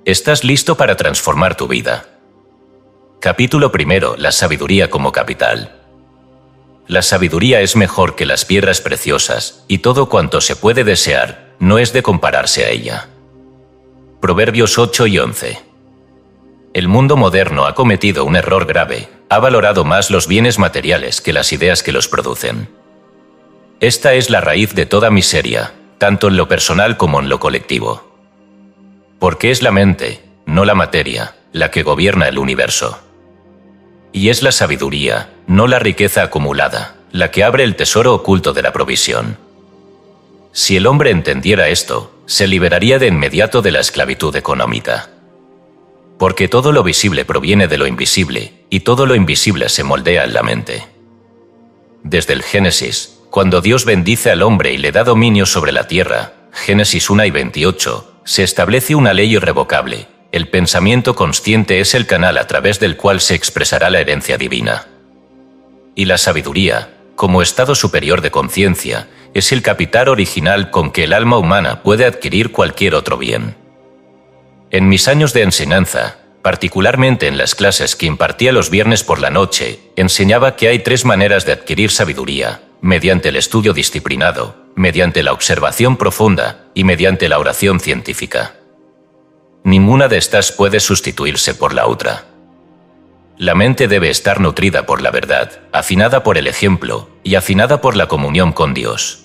¿Estás listo para transformar tu vida? Capítulo 1. La sabiduría como capital. La sabiduría es mejor que las piedras preciosas, y todo cuanto se puede desear no es de compararse a ella. Proverbios 8 y 11. El mundo moderno ha cometido un error grave, ha valorado más los bienes materiales que las ideas que los producen. Esta es la raíz de toda miseria, tanto en lo personal como en lo colectivo. Porque es la mente, no la materia, la que gobierna el universo. Y es la sabiduría, no la riqueza acumulada, la que abre el tesoro oculto de la provisión. Si el hombre entendiera esto, se liberaría de inmediato de la esclavitud económica. Porque todo lo visible proviene de lo invisible, y todo lo invisible se moldea en la mente. Desde el Génesis, cuando Dios bendice al hombre y le da dominio sobre la tierra, Génesis 1 y 28, se establece una ley irrevocable. El pensamiento consciente es el canal a través del cual se expresará la herencia divina. Y la sabiduría, como estado superior de conciencia, es el capital original con que el alma humana puede adquirir cualquier otro bien. En mis años de enseñanza, particularmente en las clases que impartía los viernes por la noche, enseñaba que hay 3 maneras de adquirir sabiduría: mediante el estudio disciplinado, mediante la observación profunda y mediante la oración científica. Ninguna de estas puede sustituirse por la otra. La mente debe estar nutrida por la verdad, afinada por el ejemplo y afinada por la comunión con Dios.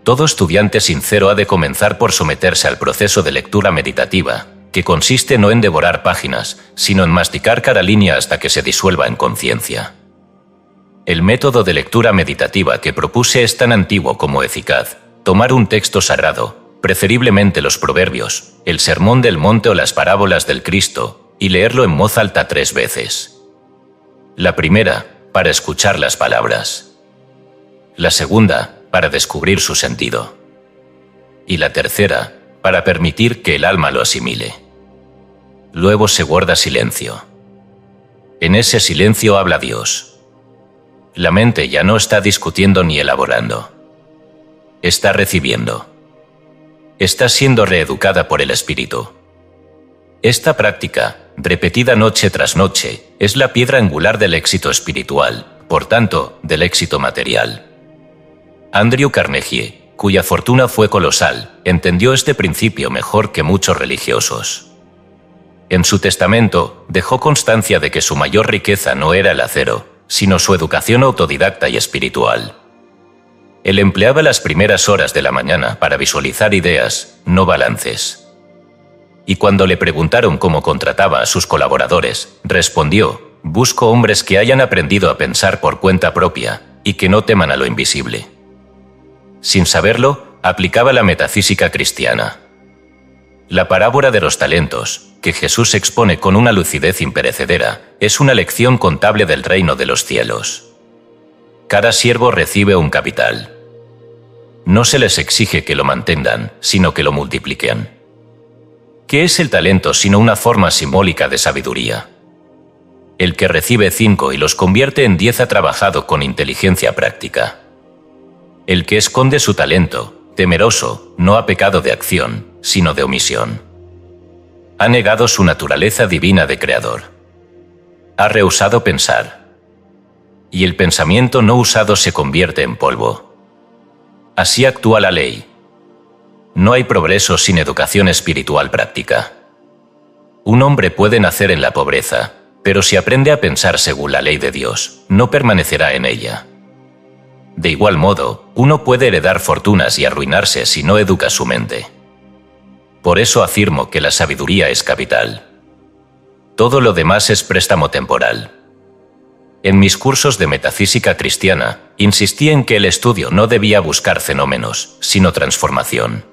Todo estudiante sincero ha de comenzar por someterse al proceso de lectura meditativa, que consiste no en devorar páginas, sino en masticar cada línea hasta que se disuelva en conciencia. El método de lectura meditativa que propuse es tan antiguo como eficaz: tomar un texto sagrado, preferiblemente los Proverbios, el Sermón del Monte o las parábolas del Cristo, y leerlo en voz alta 3 veces. La primera, para escuchar las palabras. La segunda, para descubrir su sentido. Y la tercera, para permitir que el alma lo asimile. Luego se guarda silencio. En ese silencio habla Dios. La mente ya no está discutiendo ni elaborando. Está recibiendo. Está siendo reeducada por el Espíritu. Esta práctica, repetida noche tras noche, es la piedra angular del éxito espiritual, por tanto, del éxito material. Andrew Carnegie, cuya fortuna fue colosal, entendió este principio mejor que muchos religiosos. En su testamento, dejó constancia de que su mayor riqueza no era el acero, sino su educación autodidacta y espiritual. Él empleaba las primeras horas de la mañana para visualizar ideas, no balances. Y cuando le preguntaron cómo contrataba a sus colaboradores, respondió: busco hombres que hayan aprendido a pensar por cuenta propia y que no teman a lo invisible. Sin saberlo, aplicaba la metafísica cristiana. La parábola de los talentos, que Jesús expone con una lucidez imperecedera, es una lección contable del reino de los cielos. Cada siervo recibe un capital. No se les exige que lo mantengan, sino que lo multipliquen. ¿Qué es el talento sino una forma simbólica de sabiduría? El que recibe 5 y los convierte en 10 ha trabajado con inteligencia práctica. El que esconde su talento, temeroso, no ha pecado de acción, sino de omisión. Ha negado su naturaleza divina de creador. Ha rehusado pensar. Y el pensamiento no usado se convierte en polvo. Así actúa la ley. No hay progreso sin educación espiritual práctica. Un hombre puede nacer en la pobreza, pero si aprende a pensar según la ley de Dios, no permanecerá en ella. De igual modo, uno puede heredar fortunas y arruinarse si no educa su mente. Por eso afirmo que la sabiduría es capital. Todo lo demás es préstamo temporal. En mis cursos de metafísica cristiana, insistí en que el estudio no debía buscar fenómenos, sino transformación.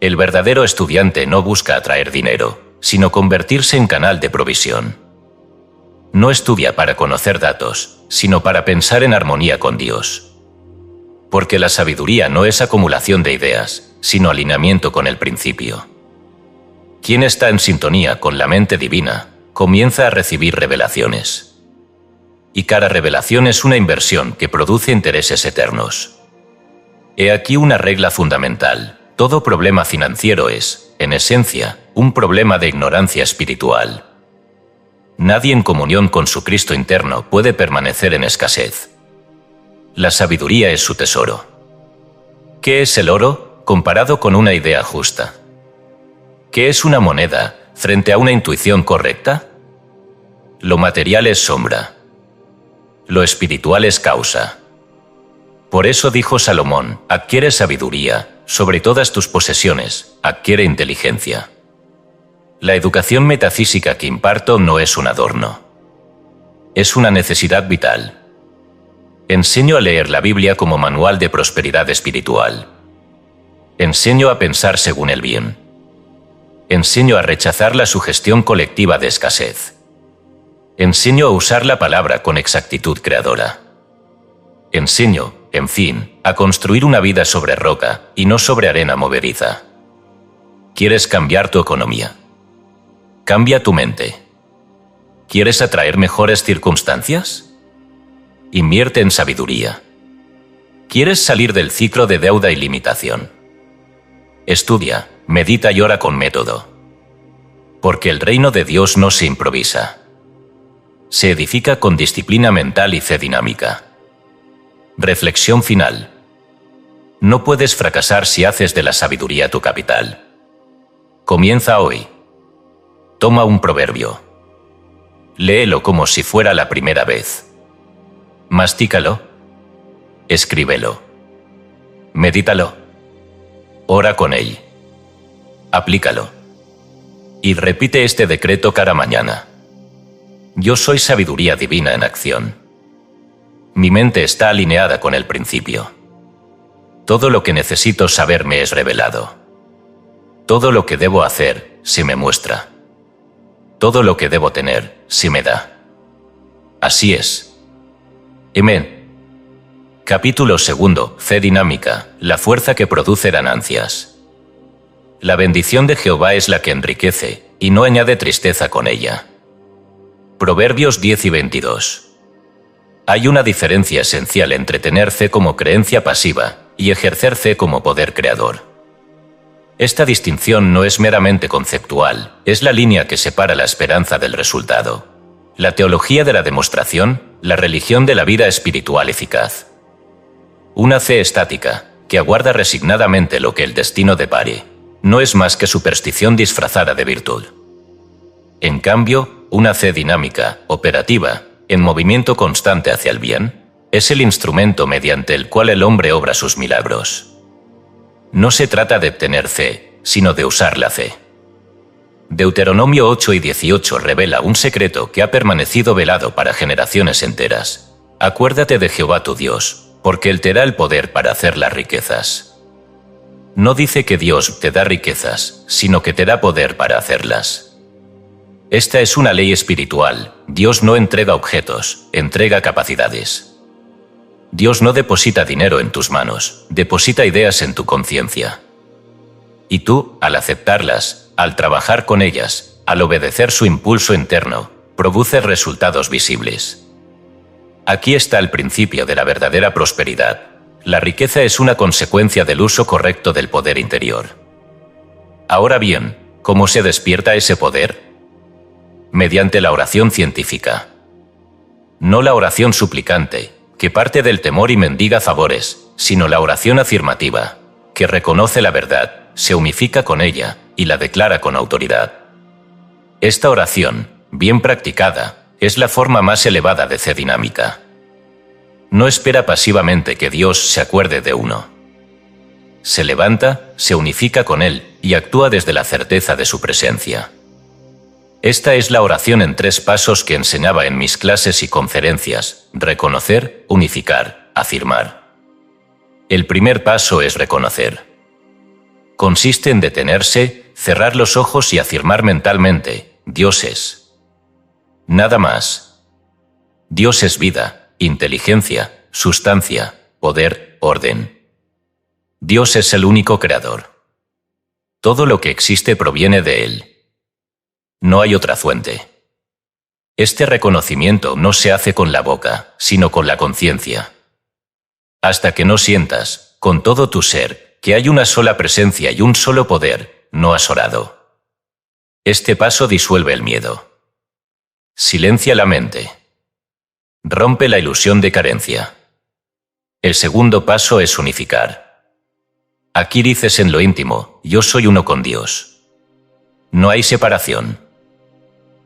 El verdadero estudiante no busca atraer dinero, sino convertirse en canal de provisión. No estudia para conocer datos, sino para pensar en armonía con Dios. Porque la sabiduría no es acumulación de ideas, sino alineamiento con el principio. Quien está en sintonía con la mente divina, comienza a recibir revelaciones. Y cada revelación es una inversión que produce intereses eternos. He aquí una regla fundamental: todo problema financiero es, en esencia, un problema de ignorancia espiritual. Nadie en comunión con su Cristo interno puede permanecer en escasez. La sabiduría es su tesoro. ¿Qué es el oro comparado con una idea justa? ¿Qué es una moneda frente a una intuición correcta? Lo material es sombra. Lo espiritual es causa. Por eso dijo Salomón: adquiere sabiduría, sobre todas tus posesiones, adquiere inteligencia. La educación metafísica que imparto no es un adorno. Es una necesidad vital. Enseño a leer la Biblia como manual de prosperidad espiritual. Enseño a pensar según el bien. Enseño a rechazar la sugestión colectiva de escasez. Enseño a usar la palabra con exactitud creadora. Enseño, en fin, a construir una vida sobre roca y no sobre arena movediza. ¿Quieres cambiar tu economía? Cambia tu mente. ¿Quieres atraer mejores circunstancias? Invierte en sabiduría. ¿Quieres salir del ciclo de deuda y limitación? Estudia, medita y ora con método. Porque el reino de Dios no se improvisa. Se edifica con disciplina mental y fe dinámica. Reflexión final. No puedes fracasar si haces de la sabiduría tu capital. Comienza hoy. Toma un proverbio. Léelo como si fuera la primera vez. Mastícalo. Escríbelo. Medítalo. Ora con él. Aplícalo. Y repite este decreto cada mañana. Yo soy sabiduría divina en acción. Mi mente está alineada con el principio. Todo lo que necesito saber me es revelado. Todo lo que debo hacer se me muestra. Todo lo que debo tener se me da. Así es. Amén. Capítulo 2. Fe dinámica, la fuerza que produce ganancias. La bendición de Jehová es la que enriquece, y no añade tristeza con ella. Proverbios 10 y 22. Hay una diferencia esencial entre tener fe como creencia pasiva y ejercer fe como poder creador. Esta distinción no es meramente conceptual, es la línea que separa la esperanza del resultado. La teología de la demostración, la religión de la vida espiritual eficaz. Una fe estática, que aguarda resignadamente lo que el destino depare, no es más que superstición disfrazada de virtud. En cambio, una fe dinámica, operativa, en movimiento constante hacia el bien, es el instrumento mediante el cual el hombre obra sus milagros. No se trata de obtener fe, sino de usar la fe. Deuteronomio 8 y 18 revela un secreto que ha permanecido velado para generaciones enteras. Acuérdate de Jehová tu Dios, porque Él te da el poder para hacer las riquezas. No dice que Dios te da riquezas, sino que te da poder para hacerlas. Esta es una ley espiritual. Dios no entrega objetos, entrega capacidades. Dios no deposita dinero en tus manos, deposita ideas en tu conciencia. Y tú, al aceptarlas, al trabajar con ellas, al obedecer su impulso interno, produces resultados visibles. Aquí está el principio de la verdadera prosperidad. La riqueza es una consecuencia del uso correcto del poder interior. Ahora bien, ¿cómo se despierta ese poder? Mediante la oración científica. No la oración suplicante, que parte del temor y mendiga favores, sino la oración afirmativa, que reconoce la verdad, se unifica con ella y la declara con autoridad. Esta oración, bien practicada, es la forma más elevada de fe dinámica. No espera pasivamente que Dios se acuerde de uno. Se levanta, se unifica con Él y actúa desde la certeza de su presencia. Esta es la oración en 3 pasos que enseñaba en mis clases y conferencias: reconocer, unificar, afirmar. El primer paso es reconocer. Consiste en detenerse, cerrar los ojos y afirmar mentalmente: Dios es. Nada más. Dios es vida, inteligencia, sustancia, poder, orden. Dios es el único creador. Todo lo que existe proviene de Él. No hay otra fuente. Este reconocimiento no se hace con la boca, sino con la conciencia. Hasta que no sientas, con todo tu ser, que hay una sola presencia y un solo poder, no has orado. Este paso disuelve el miedo. Silencia la mente. Rompe la ilusión de carencia. El segundo paso es unificar. Aquí dices en lo íntimo, yo soy uno con Dios. No hay separación.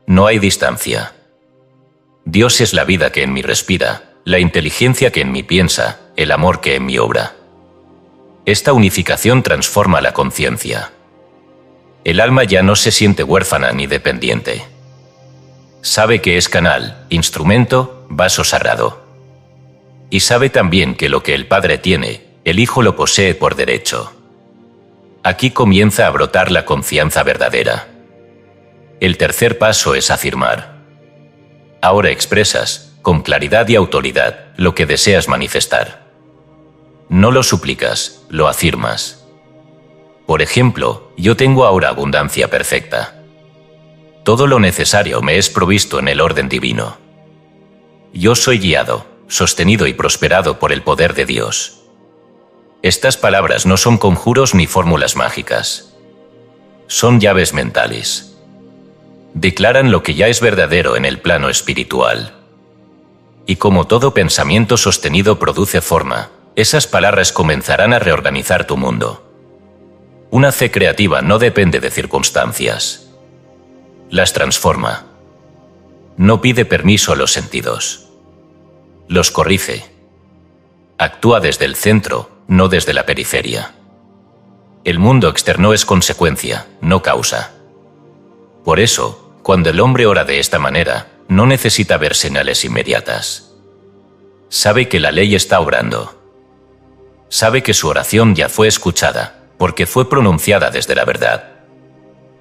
No hay distancia. Dios es la vida que en mí respira, la inteligencia que en mí piensa, el amor que en mí obra. Esta unificación transforma la conciencia. El alma ya no se siente huérfana ni dependiente. Sabe que es canal, instrumento, vaso sagrado. Y sabe también que lo que el Padre tiene, el Hijo lo posee por derecho. Aquí comienza a brotar la confianza verdadera. El tercer paso es afirmar. Ahora expresas, con claridad y autoridad, lo que deseas manifestar. No lo suplicas, lo afirmas. Por ejemplo, yo tengo ahora abundancia perfecta. Todo lo necesario me es provisto en el orden divino. Yo soy guiado, sostenido y prosperado por el poder de Dios. Estas palabras no son conjuros ni fórmulas mágicas. Son llaves mentales. Declaran lo que ya es verdadero en el plano espiritual. Y como todo pensamiento sostenido produce forma, esas palabras comenzarán a reorganizar tu mundo. Una fe creativa no depende de circunstancias. Las transforma. No pide permiso a los sentidos. Los corrige. Actúa desde el centro, no desde la periferia. El mundo externo es consecuencia, no causa. Por eso, cuando el hombre ora de esta manera, no necesita ver señales inmediatas. Sabe que la ley está obrando. Sabe que su oración ya fue escuchada, porque fue pronunciada desde la verdad.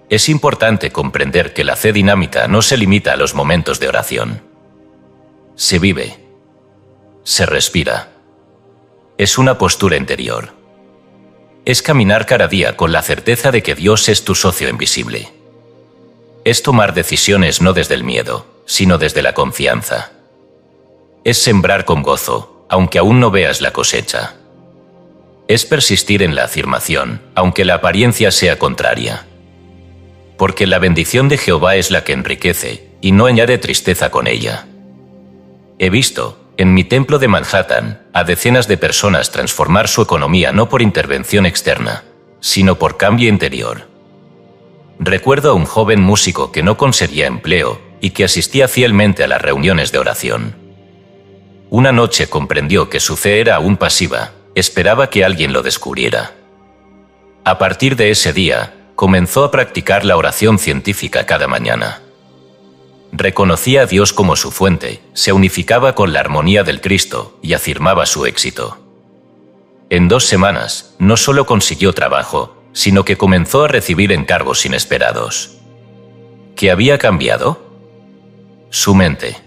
Es importante comprender que la fe dinámica no se limita a los momentos de oración. Se vive. Se respira. Es una postura interior. Es caminar cada día con la certeza de que Dios es tu socio invisible. Es tomar decisiones no desde el miedo, sino desde la confianza. Es sembrar con gozo, aunque aún no veas la cosecha. Es persistir en la afirmación, aunque la apariencia sea contraria. Porque la bendición de Jehová es la que enriquece, y no añade tristeza con ella. He visto, en mi templo de Manhattan, a decenas de personas transformar su economía no por intervención externa, sino por cambio interior. Recuerdo a un joven músico que no conseguía empleo y que asistía fielmente a las reuniones de oración. Una noche comprendió que su fe era aún pasiva, esperaba que alguien lo descubriera. A partir de ese día, comenzó a practicar la oración científica cada mañana. Reconocía a Dios como su fuente, se unificaba con la armonía del Cristo y afirmaba su éxito. En 2 semanas, no solo consiguió trabajo, sino que comenzó a recibir encargos inesperados. ¿Qué había cambiado? Su mente.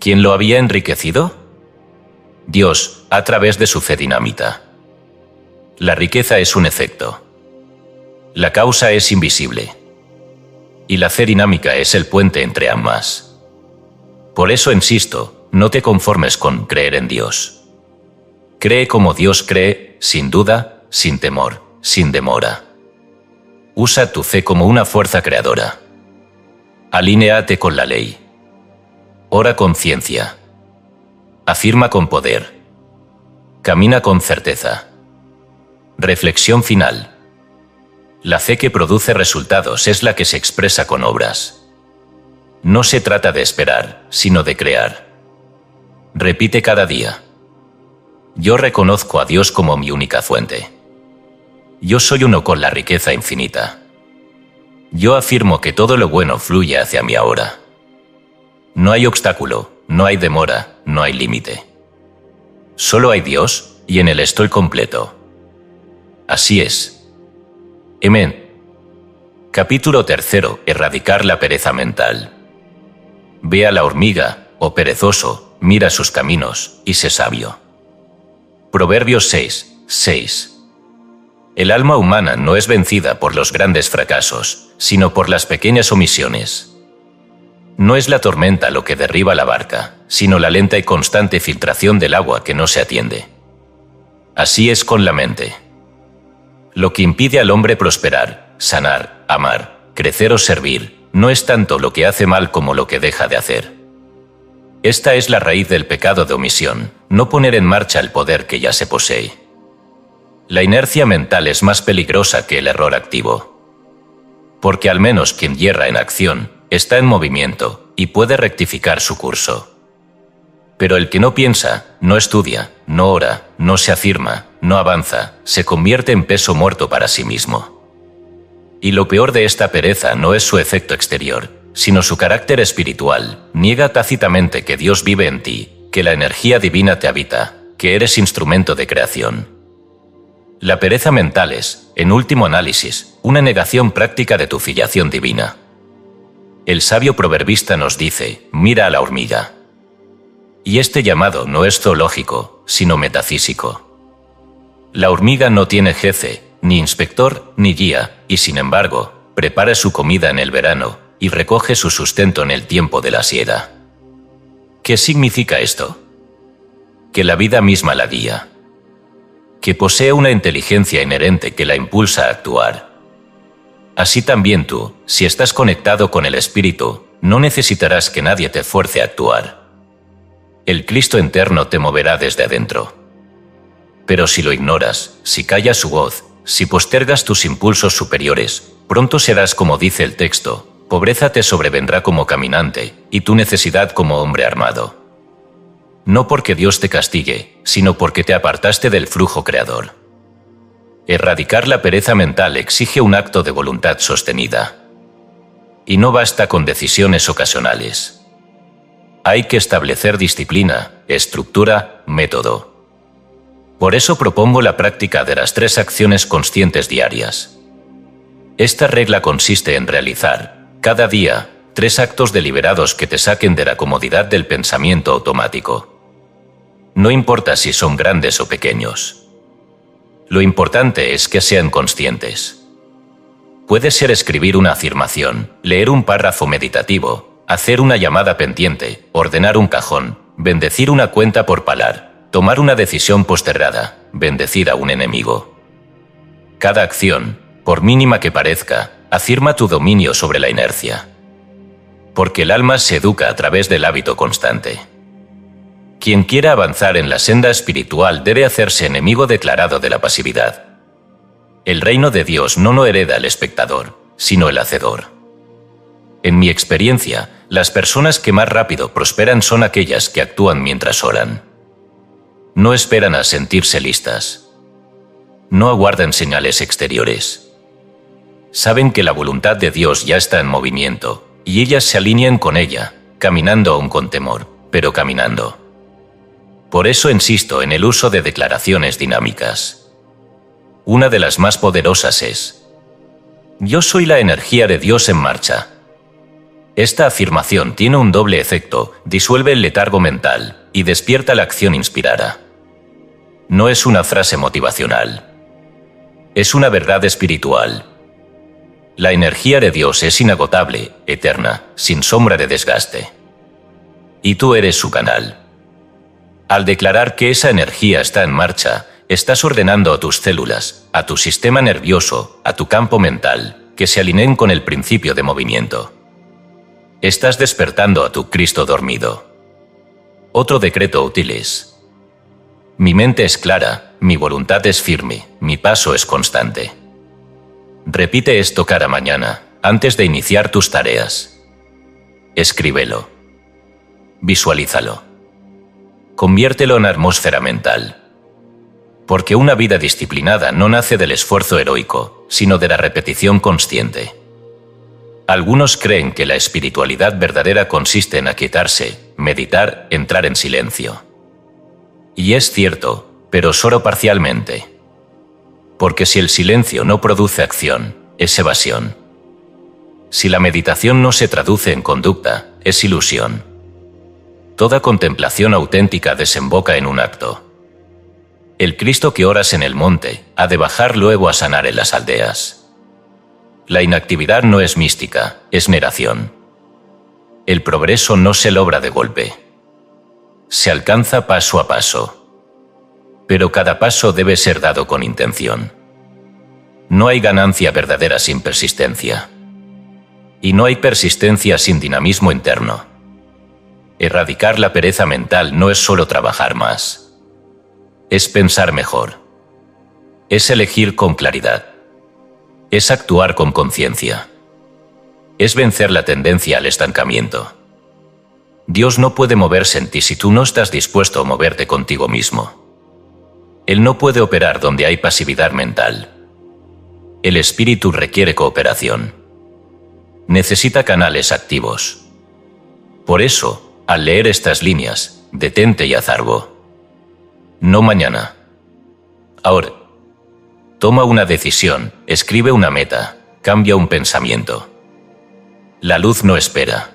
¿Quién lo había enriquecido? Dios, a través de su fe dinámica. La riqueza es un efecto. La causa es invisible. Y la fe dinámica es el puente entre ambas. Por eso insisto, no te conformes con creer en Dios. Cree como Dios cree, sin duda, sin temor, sin demora. Usa tu fe como una fuerza creadora. Alíneate con la ley. Ora con ciencia. Afirma con poder. Camina con certeza. Reflexión final. La fe que produce resultados es la que se expresa con obras. No se trata de esperar, sino de crear. Repite cada día. Yo reconozco a Dios como mi única fuente. Yo soy uno con la riqueza infinita. Yo afirmo que todo lo bueno fluye hacia mí ahora. No hay obstáculo, no hay demora, no hay límite. Solo hay Dios, y en Él estoy completo. Así es. Amén. Capítulo 3. Erradicar la pereza mental. Ve a la hormiga, oh perezoso, mira sus caminos, y sé sabio. Proverbios 6:6. El alma humana no es vencida por los grandes fracasos, sino por las pequeñas omisiones. No es la tormenta lo que derriba la barca, sino la lenta y constante filtración del agua que no se atiende. Así es con la mente. Lo que impide al hombre prosperar, sanar, amar, crecer o servir, no es tanto lo que hace mal como lo que deja de hacer. Esta es la raíz del pecado de omisión, no poner en marcha el poder que ya se posee. La inercia mental es más peligrosa que el error activo. Porque al menos quien yerra en acción, está en movimiento y puede rectificar su curso. Pero el que no piensa, no estudia, no ora, no se afirma, no avanza, se convierte en peso muerto para sí mismo. Y lo peor de esta pereza no es su efecto exterior, sino su carácter espiritual. Niega tácitamente que Dios vive en ti, que la energía divina te habita, que eres instrumento de creación. La pereza mental es, en último análisis, una negación práctica de tu filiación divina. El sabio proverbista nos dice, mira a la hormiga. Y este llamado no es zoológico, sino metafísico. La hormiga no tiene jefe, ni inspector, ni guía, y sin embargo, prepara su comida en el verano y recoge su sustento en el tiempo de la siega. ¿Qué significa esto? Que la vida misma la guía. Que posee una inteligencia inherente que la impulsa a actuar. Así también tú, si estás conectado con el Espíritu, no necesitarás que nadie te fuerce a actuar. El Cristo interno te moverá desde adentro. Pero si lo ignoras, si callas su voz, si postergas tus impulsos superiores, pronto serás como dice el texto, pobreza te sobrevendrá como caminante, y tu necesidad como hombre armado. No porque Dios te castigue, sino porque te apartaste del flujo creador. Erradicar la pereza mental exige un acto de voluntad sostenida. Y no basta con decisiones ocasionales. Hay que establecer disciplina, estructura, método. Por eso propongo la práctica de las 3 acciones conscientes diarias. Esta regla consiste en realizar, cada día, 3 actos deliberados que te saquen de la comodidad del pensamiento automático. No importa si son grandes o pequeños. Lo importante es que sean conscientes. Puede ser escribir una afirmación, leer un párrafo meditativo, hacer una llamada pendiente, ordenar un cajón, bendecir una cuenta por palar, tomar una decisión postergada, bendecir a un enemigo. Cada acción, por mínima que parezca, afirma tu dominio sobre la inercia. Porque el alma se educa a través del hábito constante. Quien quiera avanzar en la senda espiritual debe hacerse enemigo declarado de la pasividad. El reino de Dios no lo hereda el espectador, sino el hacedor. En mi experiencia, las personas que más rápido prosperan son aquellas que actúan mientras oran. No esperan a sentirse listas. No aguardan señales exteriores. Saben que la voluntad de Dios ya está en movimiento, y ellas se alinean con ella, caminando aún con temor, pero caminando. Por eso insisto en el uso de declaraciones dinámicas. Una de las más poderosas es: yo soy la energía de Dios en marcha. Esta afirmación tiene un doble efecto, disuelve el letargo mental y despierta la acción inspirada. No es una frase motivacional. Es una verdad espiritual. La energía de Dios es inagotable, eterna, sin sombra de desgaste. Y tú eres su canal. Al declarar que esa energía está en marcha, estás ordenando a tus células, a tu sistema nervioso, a tu campo mental, que se alineen con el principio de movimiento. Estás despertando a tu Cristo dormido. Otro decreto útil es: mi mente es clara, mi voluntad es firme, mi paso es constante. Repite esto cada mañana, antes de iniciar tus tareas. Escríbelo. Visualízalo. Conviértelo en atmósfera mental. Porque una vida disciplinada no nace del esfuerzo heroico, sino de la repetición consciente. Algunos creen que la espiritualidad verdadera consiste en aquietarse, meditar, entrar en silencio. Y es cierto, pero solo parcialmente. Porque si el silencio no produce acción, es evasión. Si la meditación no se traduce en conducta, es ilusión. Toda contemplación auténtica desemboca en un acto. El Cristo que oras en el monte ha de bajar luego a sanar en las aldeas. La inactividad no es mística, es negación. El progreso no se logra de golpe. Se alcanza paso a paso. Pero cada paso debe ser dado con intención. No hay ganancia verdadera sin persistencia. Y no hay persistencia sin dinamismo interno. Erradicar la pereza mental no es solo trabajar más. Es pensar mejor. Es elegir con claridad. Es actuar con conciencia. Es vencer la tendencia al estancamiento. Dios no puede moverse en ti si tú no estás dispuesto a moverte contigo mismo. Él no puede operar donde hay pasividad mental. El espíritu requiere cooperación. Necesita canales activos. Por eso, al leer estas líneas, detente y haz algo. No mañana. Ahora. Toma una decisión, escribe una meta, cambia un pensamiento. La luz no espera.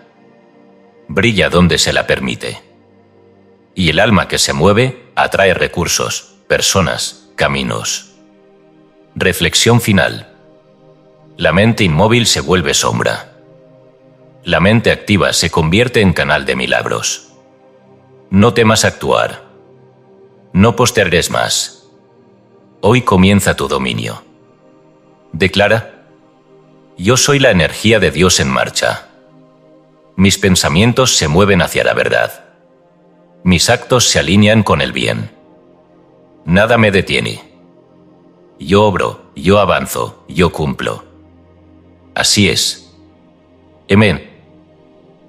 Brilla donde se la permite. Y el alma que se mueve atrae recursos, personas, caminos. Reflexión final. La mente inmóvil se vuelve sombra. La mente activa se convierte en canal de milagros. No temas actuar. No postergues más. Hoy comienza tu dominio. Declara: yo soy la energía de Dios en marcha. Mis pensamientos se mueven hacia la verdad. Mis actos se alinean con el bien. Nada me detiene. Yo obro, yo avanzo, yo cumplo. Así es. Amén.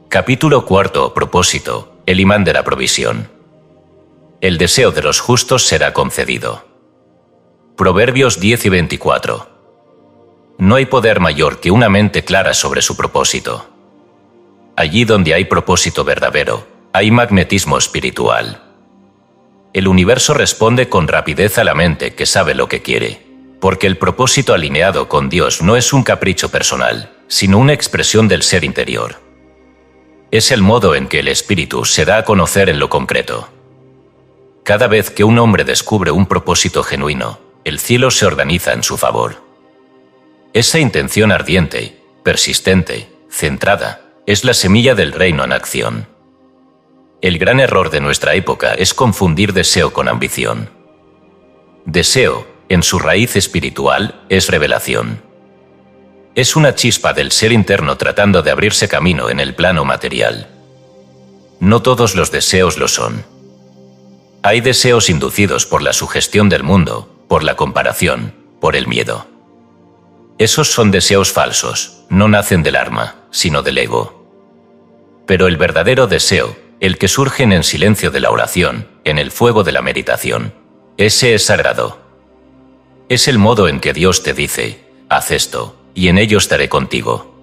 Capítulo 4. Propósito. El imán de la provisión. El deseo de los justos será concedido. Proverbios 10 y 24. No hay poder mayor que una mente clara sobre su propósito. Allí donde hay propósito verdadero, hay magnetismo espiritual. El universo responde con rapidez a la mente que sabe lo que quiere, porque el propósito alineado con Dios no es un capricho personal, sino una expresión del ser interior. Es el modo en que el espíritu se da a conocer en lo concreto. Cada vez que un hombre descubre un propósito genuino, el cielo se organiza en su favor. Esa intención ardiente, persistente, centrada, es la semilla del reino en acción. El gran error de nuestra época es confundir deseo con ambición. Deseo, en su raíz espiritual, es revelación. Es una chispa del ser interno tratando de abrirse camino en el plano material. No todos los deseos lo son. Hay deseos inducidos por la sugestión del mundo, por la comparación, por el miedo. Esos son deseos falsos, no nacen del alma, sino del ego. Pero el verdadero deseo, el que surge en el silencio de la oración, en el fuego de la meditación, ese es sagrado. Es el modo en que Dios te dice: haz esto, y en ello estaré contigo.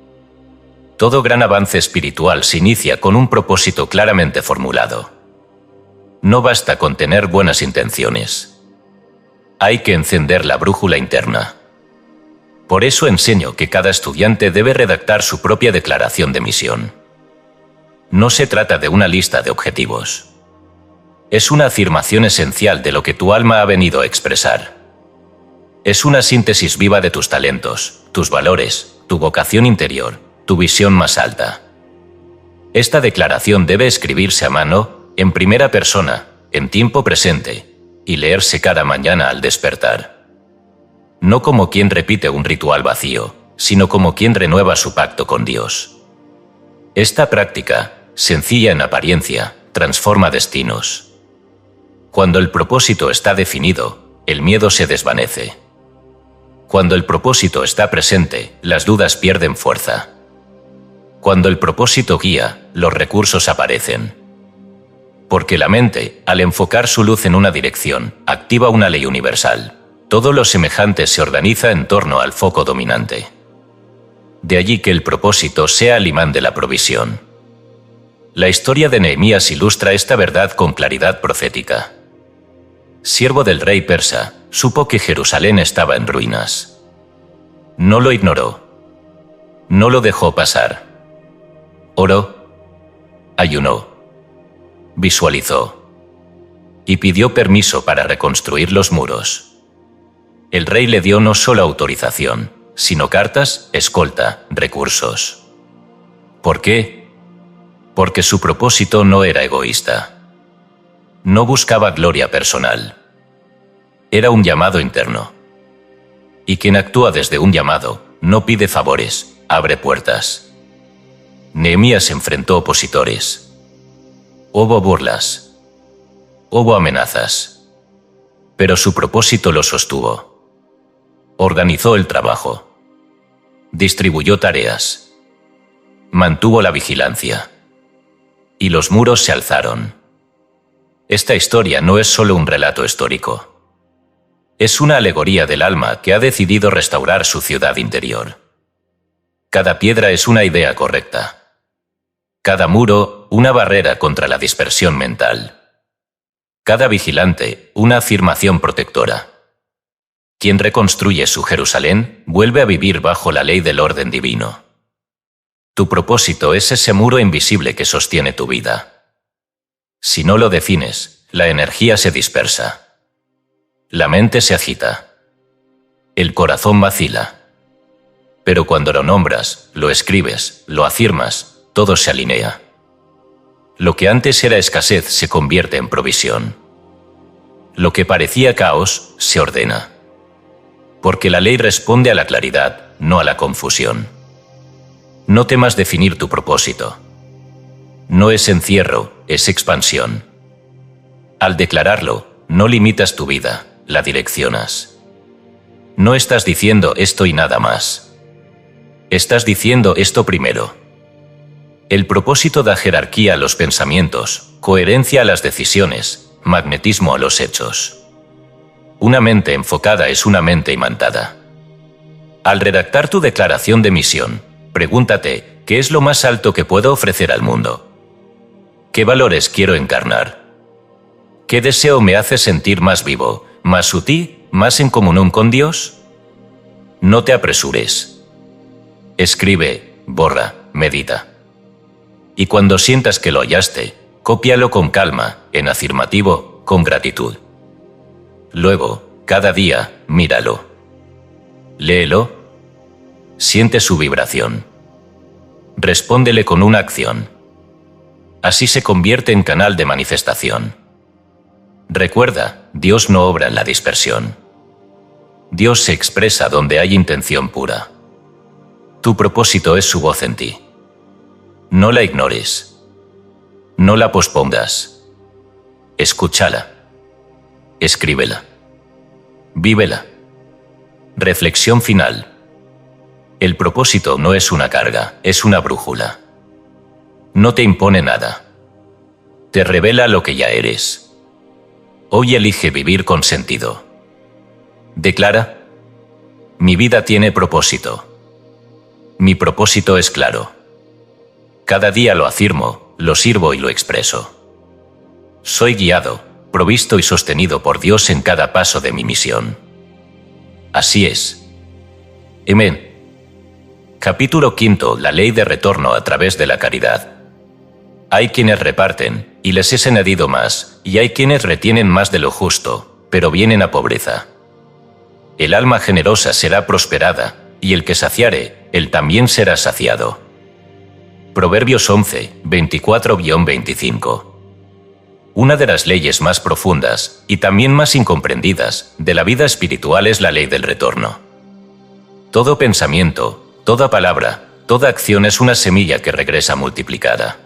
Todo gran avance espiritual se inicia con un propósito claramente formulado. No basta con tener buenas intenciones. Hay que encender la brújula interna. Por eso enseño que cada estudiante debe redactar su propia declaración de misión. No se trata de una lista de objetivos. Es una afirmación esencial de lo que tu alma ha venido a expresar. Es una síntesis viva de tus talentos, tus valores, tu vocación interior, tu visión más alta. Esta declaración debe escribirse a mano, en primera persona, en tiempo presente, y leerse cada mañana al despertar. No como quien repite un ritual vacío, sino como quien renueva su pacto con Dios. Esta práctica, sencilla en apariencia, transforma destinos. Cuando el propósito está definido, el miedo se desvanece. Cuando el propósito está presente, las dudas pierden fuerza. Cuando el propósito guía, los recursos aparecen. Porque la mente, al enfocar su luz en una dirección, activa una ley universal. Todo lo semejante se organiza en torno al foco dominante. De allí que el propósito sea el imán de la provisión. La historia de Nehemías ilustra esta verdad con claridad profética. Siervo del rey persa, supo que Jerusalén estaba en ruinas. No lo ignoró. No lo dejó pasar. Oró. Ayunó. Visualizó. Y pidió permiso para reconstruir los muros. El rey le dio no solo autorización, sino cartas, escolta, recursos. ¿Por qué? Porque su propósito no era egoísta. No buscaba gloria personal. Era un llamado interno. Y quien actúa desde un llamado, no pide favores, abre puertas. Nehemías enfrentó opositores. Hubo burlas. Hubo amenazas. Pero su propósito lo sostuvo. Organizó el trabajo. Distribuyó tareas. Mantuvo la vigilancia. Y los muros se alzaron. Esta historia no es solo un relato histórico. Es una alegoría del alma que ha decidido restaurar su ciudad interior. Cada piedra es una idea correcta. Cada muro, una barrera contra la dispersión mental. Cada vigilante, una afirmación protectora. Quien reconstruye su Jerusalén vuelve a vivir bajo la ley del orden divino. Tu propósito es ese muro invisible que sostiene tu vida. Si no lo defines, la energía se dispersa. La mente se agita. El corazón vacila. Pero cuando lo nombras, lo escribes, lo afirmas, todo se alinea. Lo que antes era escasez se convierte en provisión. Lo que parecía caos se ordena. Porque la ley responde a la claridad, no a la confusión. No temas definir tu propósito. No es encierro, es expansión. Al declararlo, no limitas tu vida, la direccionas. No estás diciendo esto y nada más. Estás diciendo esto primero. El propósito da jerarquía a los pensamientos, coherencia a las decisiones, magnetismo a los hechos. Una mente enfocada es una mente imantada. Al redactar tu declaración de misión, pregúntate, ¿qué es lo más alto que puedo ofrecer al mundo? ¿Qué valores quiero encarnar? ¿Qué deseo me hace sentir más vivo, más sutil, más en comunión con Dios? No te apresures. Escribe, borra, medita. Y cuando sientas que lo hallaste, cópialo con calma, en afirmativo, con gratitud. Luego, cada día, míralo. Léelo. Siente su vibración. Respóndele con una acción. Así se convierte en canal de manifestación. Recuerda, Dios no obra en la dispersión. Dios se expresa donde hay intención pura. Tu propósito es su voz en ti. No la ignores. No la pospongas. Escúchala. Escríbela. Vívela. Reflexión final. El propósito no es una carga, es una brújula. No te impone nada. Te revela lo que ya eres. Hoy elige vivir con sentido. Declara: mi vida tiene propósito. Mi propósito es claro. Cada día lo afirmo, lo sirvo y lo expreso. Soy guiado, provisto y sostenido por Dios en cada paso de mi misión. Así es. Amén. Capítulo 5. La ley de retorno a través de la caridad. Hay quienes reparten, y les es añadido más, y hay quienes retienen más de lo justo, pero vienen a pobreza. El alma generosa será prosperada, y el que saciare, él también será saciado. Proverbios 11, 24-25. Una de las leyes más profundas, y también más incomprendidas, de la vida espiritual es la ley del retorno. Todo pensamiento, toda palabra, toda acción es una semilla que regresa multiplicada.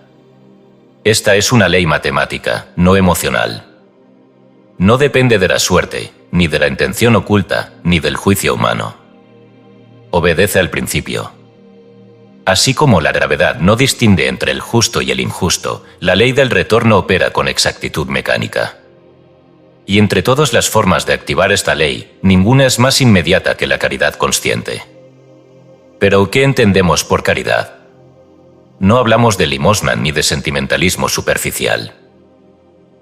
Esta es una ley matemática, no emocional. No depende de la suerte, ni de la intención oculta, ni del juicio humano. Obedece al principio. Así como la gravedad no distingue entre el justo y el injusto, la ley del retorno opera con exactitud mecánica. Y entre todas las formas de activar esta ley, ninguna es más inmediata que la caridad consciente. Pero, ¿qué entendemos por caridad? No hablamos de limosna ni de sentimentalismo superficial.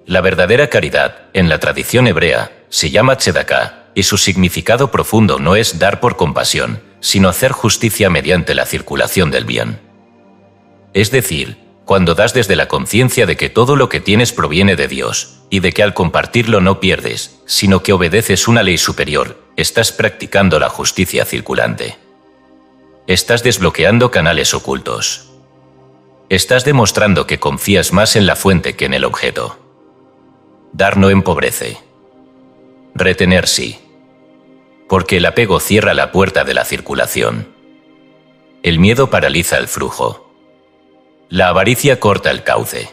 La verdadera caridad, en la tradición hebrea, se llama tzedaká, y su significado profundo no es dar por compasión, sino hacer justicia mediante la circulación del bien. Es decir, cuando das desde la conciencia de que todo lo que tienes proviene de Dios, y de que al compartirlo no pierdes, sino que obedeces una ley superior, estás practicando la justicia circulante. Estás desbloqueando canales ocultos. Estás demostrando que confías más en la fuente que en el objeto. Dar no empobrece. Retener sí. Porque el apego cierra la puerta de la circulación. El miedo paraliza el flujo. La avaricia corta el cauce.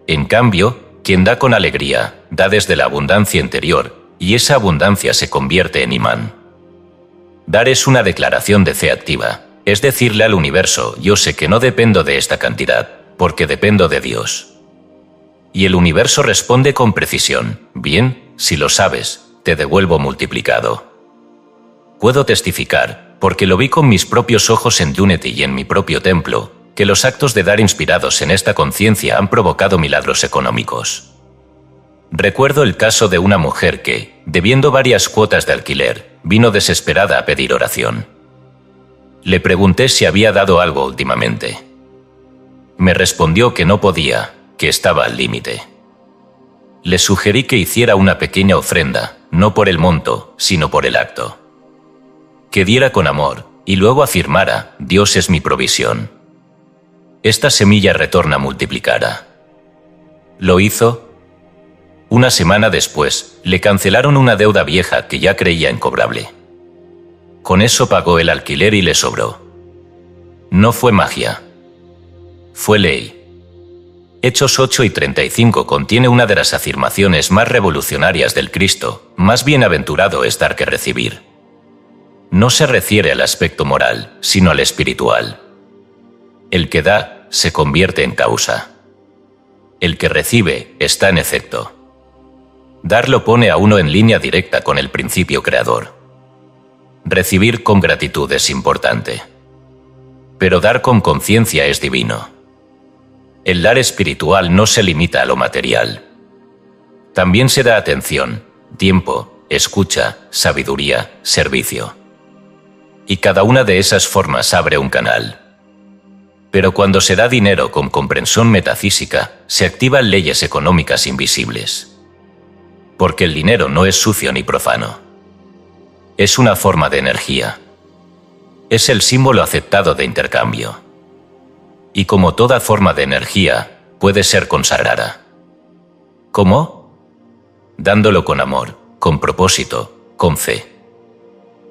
En cambio, quien da con alegría, da desde la abundancia interior, y esa abundancia se convierte en imán. Dar es una declaración de fe activa, es decirle al universo: yo sé que no dependo de esta cantidad, porque dependo de Dios. Y el universo responde con precisión: bien, si lo sabes, te devuelvo multiplicado. Puedo testificar, porque lo vi con mis propios ojos en Unity y en mi propio templo, que los actos de dar inspirados en esta conciencia han provocado milagros económicos. Recuerdo el caso de una mujer que, debiendo varias cuotas de alquiler, vino desesperada a pedir oración. Le pregunté si había dado algo últimamente. Me respondió que no podía, que estaba al límite. Le sugerí que hiciera una pequeña ofrenda, no por el monto, sino por el acto. Que diera con amor, y luego afirmara: Dios es mi provisión. Esta semilla retorna multiplicada. Lo hizo. Una semana después, le cancelaron una deuda vieja que ya creía incobrable. Con eso pagó el alquiler y le sobró. No fue magia. Fue ley. Hechos 8 y 35 contiene una de las afirmaciones más revolucionarias del Cristo: más bienaventurado es dar que recibir. No se refiere al aspecto moral, sino al espiritual. El que da, se convierte en causa. El que recibe, está en efecto. Dar lo pone a uno en línea directa con el principio creador. Recibir con gratitud es importante. Pero dar con conciencia es divino. El dar espiritual no se limita a lo material. También se da atención, tiempo, escucha, sabiduría, servicio. Y cada una de esas formas abre un canal. Pero cuando se da dinero con comprensión metafísica, se activan leyes económicas invisibles. Porque el dinero no es sucio ni profano. Es una forma de energía. Es el símbolo aceptado de intercambio. Y como toda forma de energía, puede ser consagrada. ¿Cómo? Dándolo con amor, con propósito, con fe.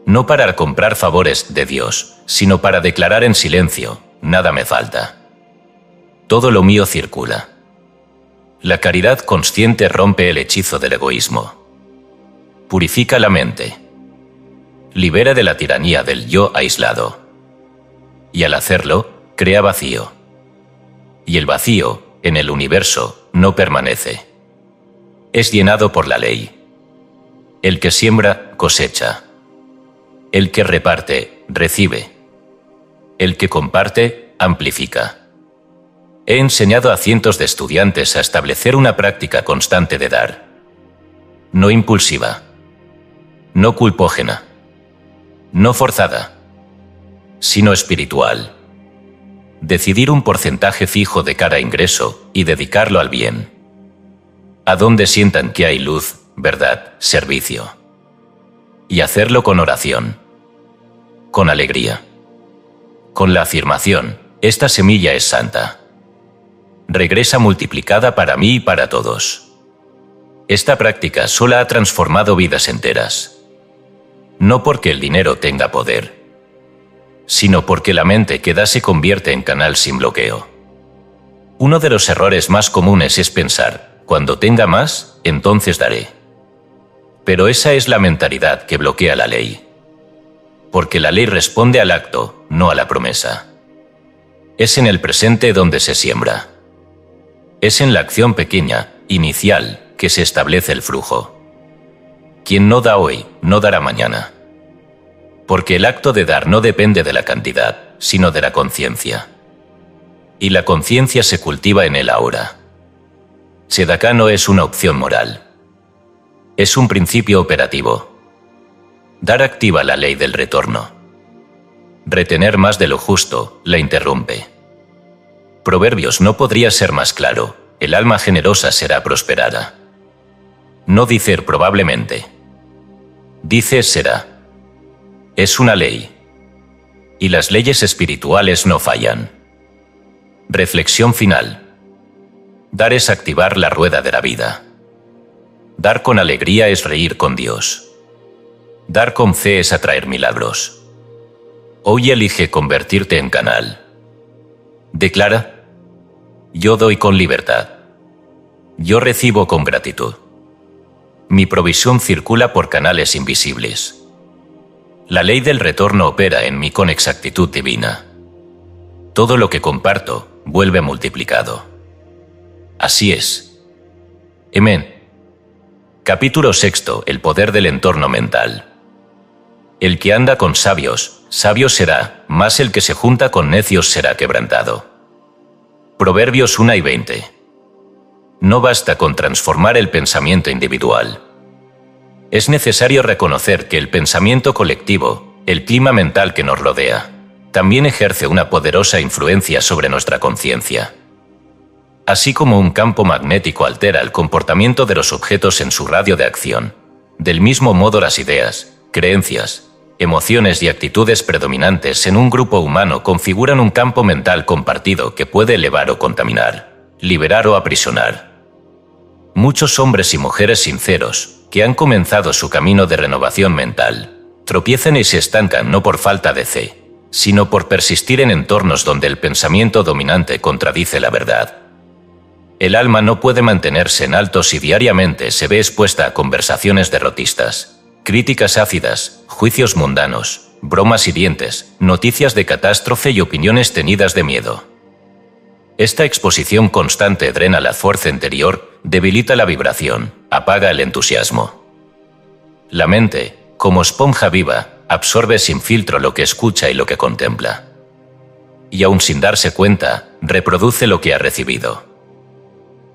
No para comprar favores de Dios, sino para declarar en silencio: nada me falta. Todo lo mío circula. La caridad consciente rompe el hechizo del egoísmo. Purifica la mente. Libera de la tiranía del yo aislado. Y al hacerlo, crea vacío. Y el vacío, en el universo, no permanece. Es llenado por la ley. El que siembra, cosecha. El que reparte, recibe. El que comparte, amplifica. He enseñado a cientos de estudiantes a establecer una práctica constante de dar. No impulsiva. No culpógena. No forzada. Sino espiritual. Decidir un porcentaje fijo de cada ingreso y dedicarlo al bien. A donde sientan que hay luz, verdad, servicio. Y hacerlo con oración. Con alegría. Con la afirmación: esta semilla es santa. Regresa multiplicada para mí y para todos. Esta práctica sola ha transformado vidas enteras. No porque el dinero tenga poder, sino porque la mente que da se convierte en canal sin bloqueo. Uno de los errores más comunes es pensar: cuando tenga más, entonces daré. Pero esa es la mentalidad que bloquea la ley. Porque la ley responde al acto, no a la promesa. Es en el presente donde se siembra. Es en la acción pequeña, inicial, que se establece el flujo. Quien no da hoy, no dará mañana. Porque el acto de dar no depende de la cantidad, sino de la conciencia. Y la conciencia se cultiva en el ahora. Tzedakah no es una opción moral. Es un principio operativo. Dar activa la ley del retorno. Retener más de lo justo la interrumpe. Proverbios no podría ser más claro: el alma generosa será prosperada. No dice probablemente. Dice será. Es una ley. Y las leyes espirituales no fallan. Reflexión final. Dar es activar la rueda de la vida. Dar con alegría es reír con Dios. Dar con fe es atraer milagros. Hoy elige convertirte en canal. Declara: yo doy con libertad. Yo recibo con gratitud. Mi provisión circula por canales invisibles. La ley del retorno opera en mí con exactitud divina. Todo lo que comparto vuelve multiplicado. Así es. Amén. Capítulo 6. El poder del entorno mental. El que anda con sabios, sabio será, mas el que se junta con necios será quebrantado. Proverbios 1:20. No basta con transformar el pensamiento individual. Es necesario reconocer que el pensamiento colectivo, el clima mental que nos rodea, también ejerce una poderosa influencia sobre nuestra conciencia. Así como un campo magnético altera el comportamiento de los objetos en su radio de acción, del mismo modo las ideas, creencias, emociones y actitudes predominantes en un grupo humano configuran un campo mental compartido que puede elevar o contaminar, liberar o aprisionar. Muchos hombres y mujeres sinceros, que han comenzado su camino de renovación mental, tropiezan y se estancan no por falta de fe, sino por persistir en entornos donde el pensamiento dominante contradice la verdad. El alma no puede mantenerse en alto si diariamente se ve expuesta a conversaciones derrotistas, críticas ácidas, juicios mundanos, bromas hirientes, noticias de catástrofe y opiniones tenidas de miedo. Esta exposición constante drena la fuerza interior, debilita la vibración, apaga el entusiasmo. La mente, como esponja viva, absorbe sin filtro lo que escucha y lo que contempla. Y aun sin darse cuenta, reproduce lo que ha recibido.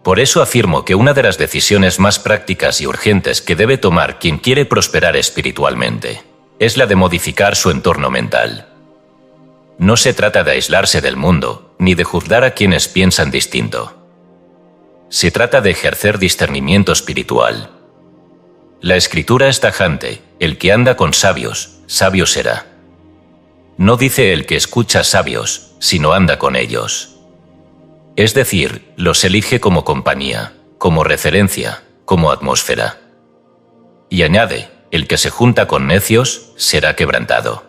Por eso afirmo que una de las decisiones más prácticas y urgentes que debe tomar quien quiere prosperar espiritualmente es la de modificar su entorno mental. No se trata de aislarse del mundo, ni de juzgar a quienes piensan distinto. Se trata de ejercer discernimiento espiritual. La Escritura es tajante: el que anda con sabios, sabio será. No dice el que escucha sabios, sino anda con ellos. Es decir, los elige como compañía, como referencia, como atmósfera. Y añade: el que se junta con necios será quebrantado.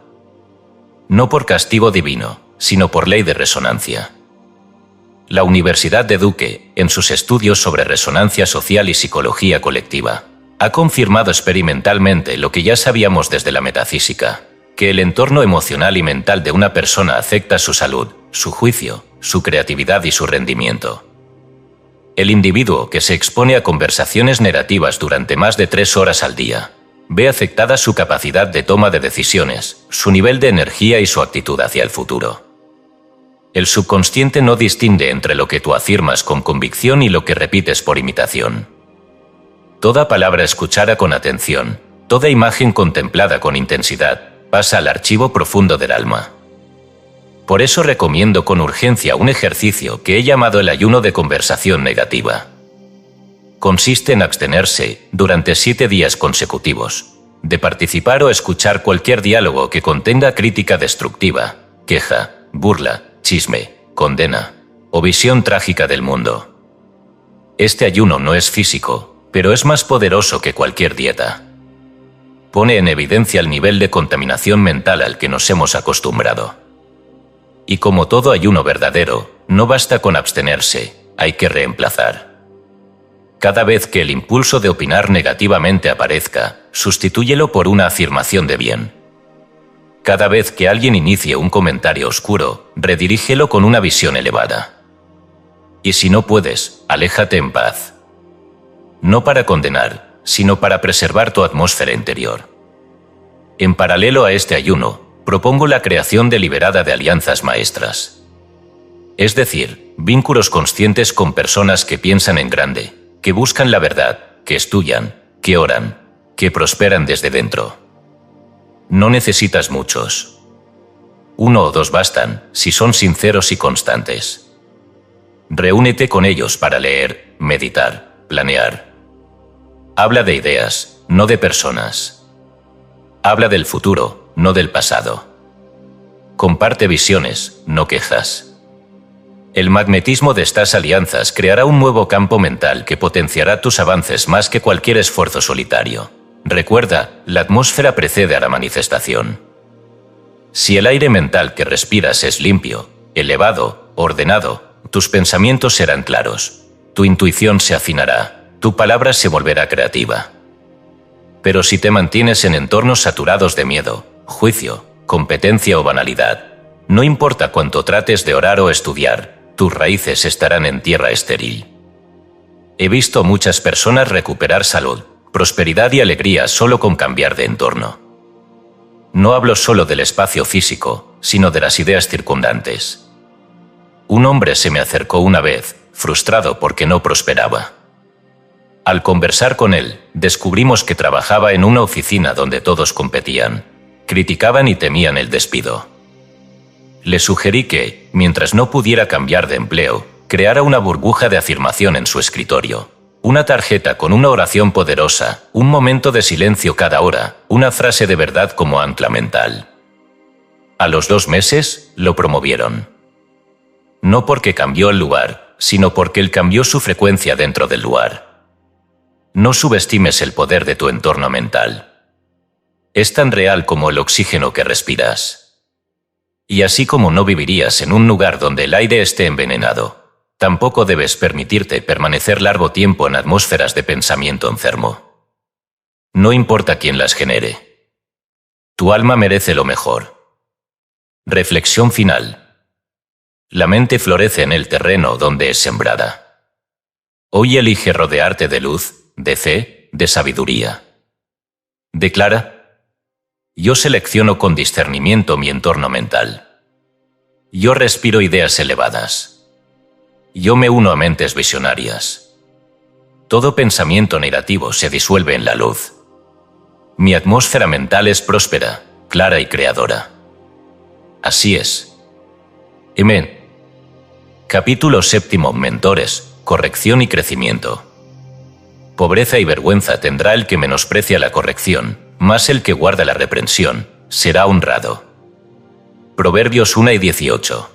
No por castigo divino, sino por ley de resonancia. La Universidad de Duke, en sus estudios sobre resonancia social y psicología colectiva, ha confirmado experimentalmente lo que ya sabíamos desde la metafísica, que el entorno emocional y mental de una persona afecta su salud, su juicio, su creatividad y su rendimiento. El individuo que se expone a conversaciones negativas durante más de 3 horas al día ve afectada su capacidad de toma de decisiones, su nivel de energía y su actitud hacia el futuro. El subconsciente no distingue entre lo que tú afirmas con convicción y lo que repites por imitación. Toda palabra escuchada con atención, toda imagen contemplada con intensidad, pasa al archivo profundo del alma. Por eso recomiendo con urgencia un ejercicio que he llamado el ayuno de conversación negativa. Consiste en abstenerse, durante 7 días consecutivos, de participar o escuchar cualquier diálogo que contenga crítica destructiva, queja, burla, chisme, condena o visión trágica del mundo. Este ayuno no es físico, pero es más poderoso que cualquier dieta. Pone en evidencia el nivel de contaminación mental al que nos hemos acostumbrado. Y como todo ayuno verdadero, no basta con abstenerse, hay que reemplazar. Cada vez que el impulso de opinar negativamente aparezca, sustitúyelo por una afirmación de bien. Cada vez que alguien inicie un comentario oscuro, redirígelo con una visión elevada. Y si no puedes, aléjate en paz. No para condenar, sino para preservar tu atmósfera interior. En paralelo a este ayuno, propongo la creación deliberada de alianzas maestras. Es decir, vínculos conscientes con personas que piensan en grande, que buscan la verdad, que estudian, que oran, que prosperan desde dentro. No necesitas muchos. 1 o 2 bastan, si son sinceros y constantes. Reúnete con ellos para leer, meditar, planear. Habla de ideas, no de personas. Habla del futuro, no del pasado. Comparte visiones, no quejas. El magnetismo de estas alianzas creará un nuevo campo mental que potenciará tus avances más que cualquier esfuerzo solitario. Recuerda, la atmósfera precede a la manifestación. Si el aire mental que respiras es limpio, elevado, ordenado, tus pensamientos serán claros, tu intuición se afinará, tu palabra se volverá creativa. Pero si te mantienes en entornos saturados de miedo, juicio, competencia o banalidad, no importa cuánto trates de orar o estudiar, tus raíces estarán en tierra estéril. He visto muchas personas recuperar salud, prosperidad y alegría solo con cambiar de entorno. No hablo solo del espacio físico, sino de las ideas circundantes. Un hombre se me acercó una vez, frustrado porque no prosperaba. Al conversar con él, descubrimos que trabajaba en una oficina donde todos competían, criticaban y temían el despido. Le sugerí que, mientras no pudiera cambiar de empleo, creara una burbuja de afirmación en su escritorio. Una tarjeta con una oración poderosa, un momento de silencio cada hora, una frase de verdad como ancla mental. A los 2 meses, lo promovieron. No porque cambió el lugar, sino porque él cambió su frecuencia dentro del lugar. No subestimes el poder de tu entorno mental. Es tan real como el oxígeno que respiras. Y así como no vivirías en un lugar donde el aire esté envenenado, tampoco debes permitirte permanecer largo tiempo en atmósferas de pensamiento enfermo. No importa quién las genere. Tu alma merece lo mejor. Reflexión final. La mente florece en el terreno donde es sembrada. Hoy elige rodearte de luz, de fe, de sabiduría. Declara: yo selecciono con discernimiento mi entorno mental. Yo respiro ideas elevadas. Yo me uno a mentes visionarias. Todo pensamiento negativo se disuelve en la luz. Mi atmósfera mental es próspera, clara y creadora. Así es. Amén. Capítulo 7. Mentores, corrección y crecimiento. Pobreza y vergüenza tendrá el que menosprecia la corrección, mas el que guarda la reprensión será honrado. Proverbios 1:18.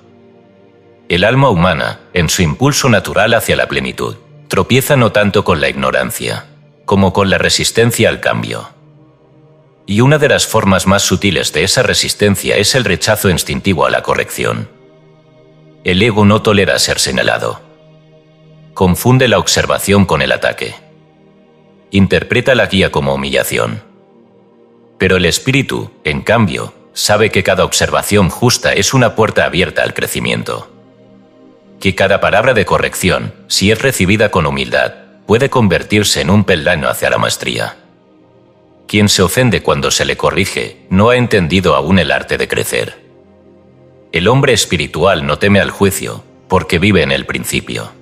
El alma humana, en su impulso natural hacia la plenitud, tropieza no tanto con la ignorancia, como con la resistencia al cambio. Y una de las formas más sutiles de esa resistencia es el rechazo instintivo a la corrección. El ego no tolera ser señalado. Confunde la observación con el ataque. Interpreta la guía como humillación. Pero el espíritu, en cambio, sabe que cada observación justa es una puerta abierta al crecimiento. Que cada palabra de corrección, si es recibida con humildad, puede convertirse en un peldaño hacia la maestría. Quien se ofende cuando se le corrige, no ha entendido aún el arte de crecer. El hombre espiritual no teme al juicio, porque vive en el principio.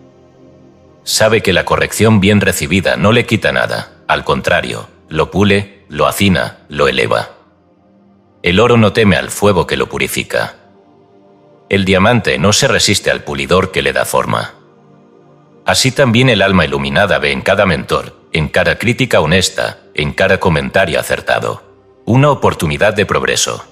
Sabe que la corrección bien recibida no le quita nada, al contrario, lo pule, lo afina, lo eleva. El oro no teme al fuego que lo purifica. El diamante no se resiste al pulidor que le da forma. Así también el alma iluminada ve en cada mentor, en cada crítica honesta, en cada comentario acertado, una oportunidad de progreso.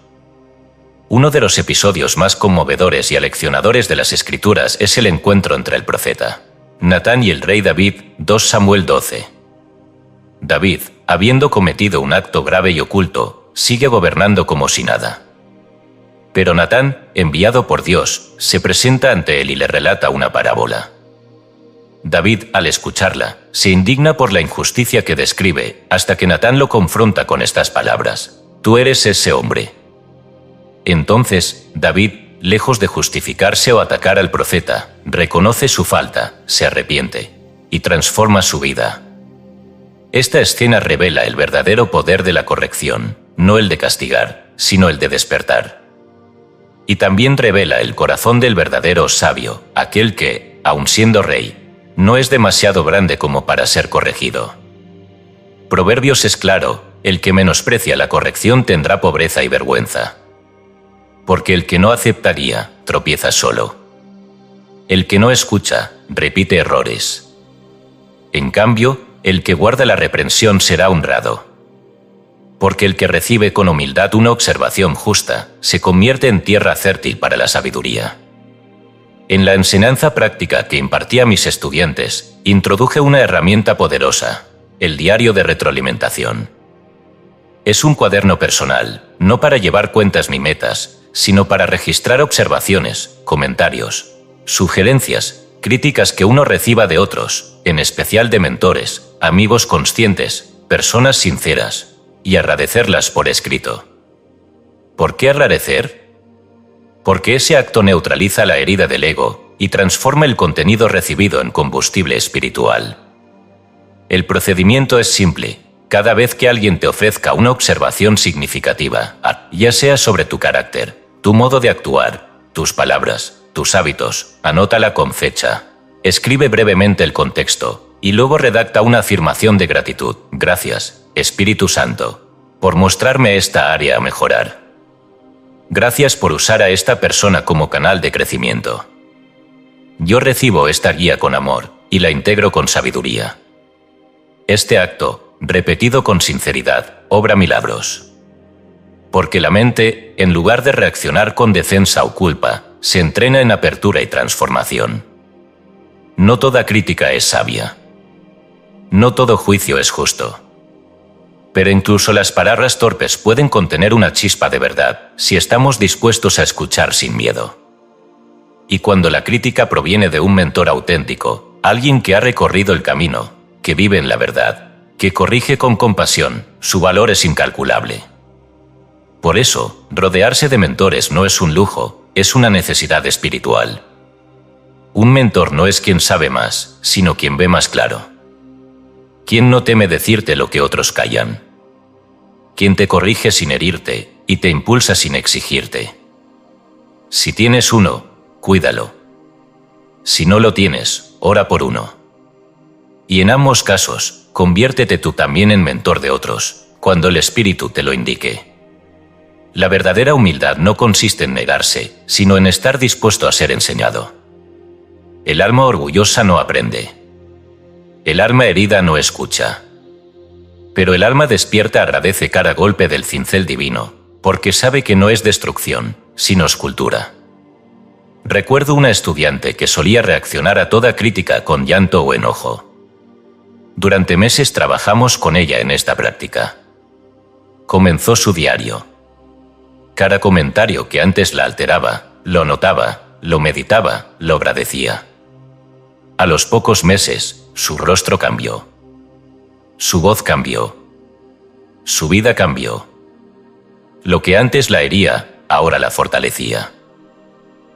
Uno de los episodios más conmovedores y aleccionadores de las Escrituras es el encuentro entre el profeta Natán y el rey David, 2 Samuel 12. David, habiendo cometido un acto grave y oculto, sigue gobernando como si nada. Pero Natán, enviado por Dios, se presenta ante él y le relata una parábola. David, al escucharla, se indigna por la injusticia que describe, hasta que Natán lo confronta con estas palabras: «Tú eres ese hombre». Entonces, David, lejos de justificarse o atacar al profeta, reconoce su falta, se arrepiente y transforma su vida. Esta escena revela el verdadero poder de la corrección, no el de castigar, sino el de despertar. Y también revela el corazón del verdadero sabio, aquel que, aun siendo rey, no es demasiado grande como para ser corregido. Proverbios es claro: el que menosprecia la corrección tendrá pobreza y vergüenza. Porque el que no aceptaría, tropieza solo. El que no escucha, repite errores. En cambio, el que guarda la reprensión será honrado. Porque el que recibe con humildad una observación justa, se convierte en tierra fértil para la sabiduría. En la enseñanza práctica que impartía a mis estudiantes, introduje una herramienta poderosa: el diario de retroalimentación. Es un cuaderno personal, no para llevar cuentas ni metas, sino para registrar observaciones, comentarios, sugerencias, críticas que uno reciba de otros, en especial de mentores, amigos conscientes, personas sinceras, y agradecerlas por escrito. ¿Por qué agradecer? Porque ese acto neutraliza la herida del ego y transforma el contenido recibido en combustible espiritual. El procedimiento es simple. Cada vez que alguien te ofrezca una observación significativa, ya sea sobre tu carácter, tu modo de actuar, tus palabras, tus hábitos, anótala con fecha. Escribe brevemente el contexto y luego redacta una afirmación de gratitud. Gracias, Espíritu Santo, por mostrarme esta área a mejorar. Gracias por usar a esta persona como canal de crecimiento. Yo recibo esta guía con amor y la integro con sabiduría. Este acto, repetido con sinceridad, obra milagros. Porque la mente, en lugar de reaccionar con defensa o culpa, se entrena en apertura y transformación. No toda crítica es sabia. No todo juicio es justo. Pero incluso las palabras torpes pueden contener una chispa de verdad, si estamos dispuestos a escuchar sin miedo. Y cuando la crítica proviene de un mentor auténtico, alguien que ha recorrido el camino, que vive en la verdad, que corrige con compasión, su valor es incalculable. Por eso, rodearse de mentores no es un lujo, es una necesidad espiritual. Un mentor no es quien sabe más, sino quien ve más claro. Quien no teme decirte lo que otros callan. Quien te corrige sin herirte y te impulsa sin exigirte. Si tienes uno, cuídalo. Si no lo tienes, ora por uno. Y en ambos casos, conviértete tú también en mentor de otros, cuando el Espíritu te lo indique. La verdadera humildad no consiste en negarse, sino en estar dispuesto a ser enseñado. El alma orgullosa no aprende. El alma herida no escucha. Pero el alma despierta agradece cada golpe del cincel divino, porque sabe que no es destrucción, sino escultura. Recuerdo una estudiante que solía reaccionar a toda crítica con llanto o enojo. Durante meses trabajamos con ella en esta práctica. Comenzó su diario. Cada comentario que antes la alteraba, lo notaba, lo meditaba, lo agradecía. A los pocos meses, su rostro cambió. Su voz cambió. Su vida cambió. Lo que antes la hería, ahora la fortalecía.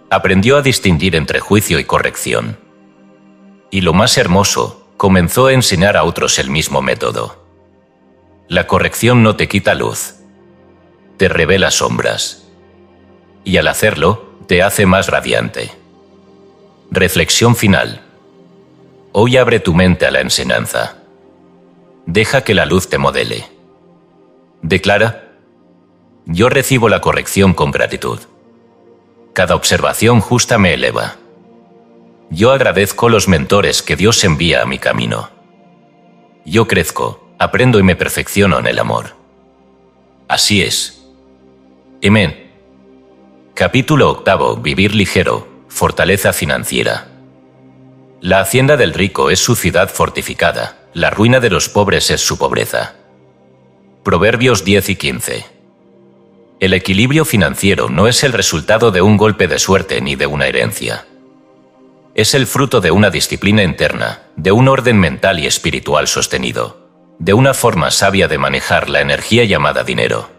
Aprendió a distinguir entre juicio y corrección. Y lo más hermoso, comenzó a enseñar a otros el mismo método. La corrección no te quita luz. Te revela sombras. Y al hacerlo, te hace más radiante. Reflexión final. Hoy abre tu mente a la enseñanza. Deja que la luz te modele. Declara: yo recibo la corrección con gratitud. Cada observación justa me eleva. Yo agradezco los mentores que Dios envía a mi camino. Yo crezco, aprendo y me perfecciono en el amor. Así es. Amén. Capítulo 8. Vivir ligero, fortaleza financiera. La hacienda del rico es su ciudad fortificada, la ruina de los pobres es su pobreza. Proverbios 10 y 15. El equilibrio financiero no es el resultado de un golpe de suerte ni de una herencia. Es el fruto de una disciplina interna, de un orden mental y espiritual sostenido, de una forma sabia de manejar la energía llamada dinero.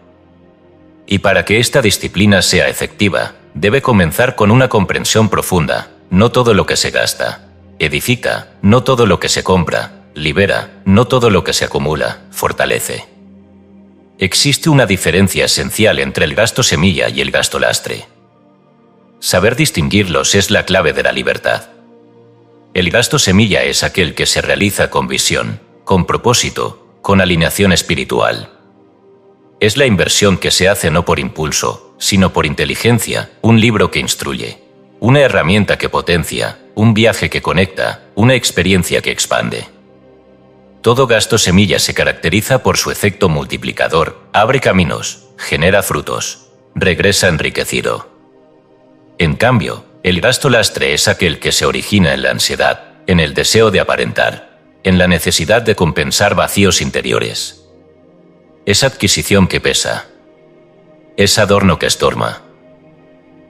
Y para que esta disciplina sea efectiva, debe comenzar con una comprensión profunda. No todo lo que se gasta edifica, no todo lo que se compra libera, no todo lo que se acumula fortalece. Existe una diferencia esencial entre el gasto semilla y el gasto lastre. Saber distinguirlos es la clave de la libertad. El gasto semilla es aquel que se realiza con visión, con propósito, con alineación espiritual. Es la inversión que se hace no por impulso, sino por inteligencia, un libro que instruye, una herramienta que potencia, un viaje que conecta, una experiencia que expande. Todo gasto semilla se caracteriza por su efecto multiplicador, abre caminos, genera frutos, regresa enriquecido. En cambio, el gasto lastre es aquel que se origina en la ansiedad, en el deseo de aparentar, en la necesidad de compensar vacíos interiores. Es adquisición que pesa. Es adorno que estorba.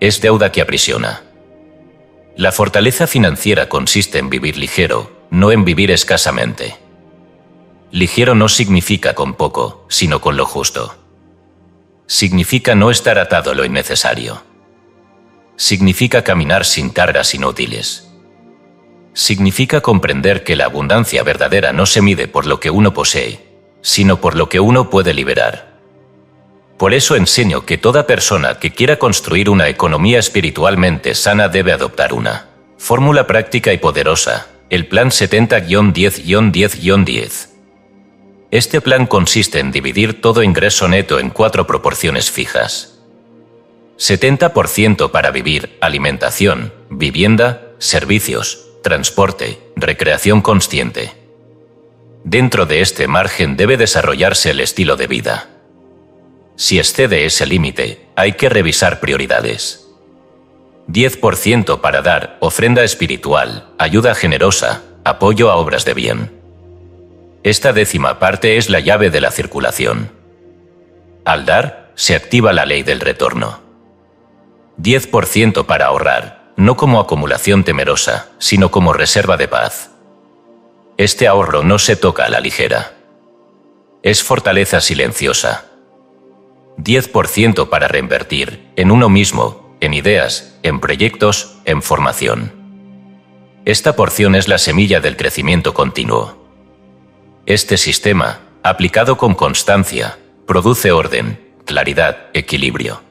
es deuda que aprisiona. La fortaleza financiera consiste en vivir ligero, no en vivir escasamente. Ligero no significa con poco, sino con lo justo. Significa no estar atado a lo innecesario. Significa caminar sin cargas inútiles. Significa comprender que la abundancia verdadera no se mide por lo que uno posee, sino por lo que uno puede liberar. Por eso enseño que toda persona que quiera construir una economía espiritualmente sana debe adoptar una fórmula práctica y poderosa, el Plan 70-10-10-10. Este plan consiste en dividir todo ingreso neto en 4 proporciones fijas. 70% para vivir, alimentación, vivienda, servicios, transporte, recreación consciente. Dentro de este margen debe desarrollarse el estilo de vida. Si excede ese límite, hay que revisar prioridades. 10% para dar, ofrenda espiritual, ayuda generosa, apoyo a obras de bien. Esta 10ª parte es la llave de la circulación. Al dar, se activa la ley del retorno. 10% para ahorrar, no como acumulación temerosa, sino como reserva de paz. Este ahorro no se toca a la ligera. Es fortaleza silenciosa. 10% para reinvertir, en uno mismo, en ideas, en proyectos, en formación. Esta porción es la semilla del crecimiento continuo. Este sistema, aplicado con constancia, produce orden, claridad, equilibrio.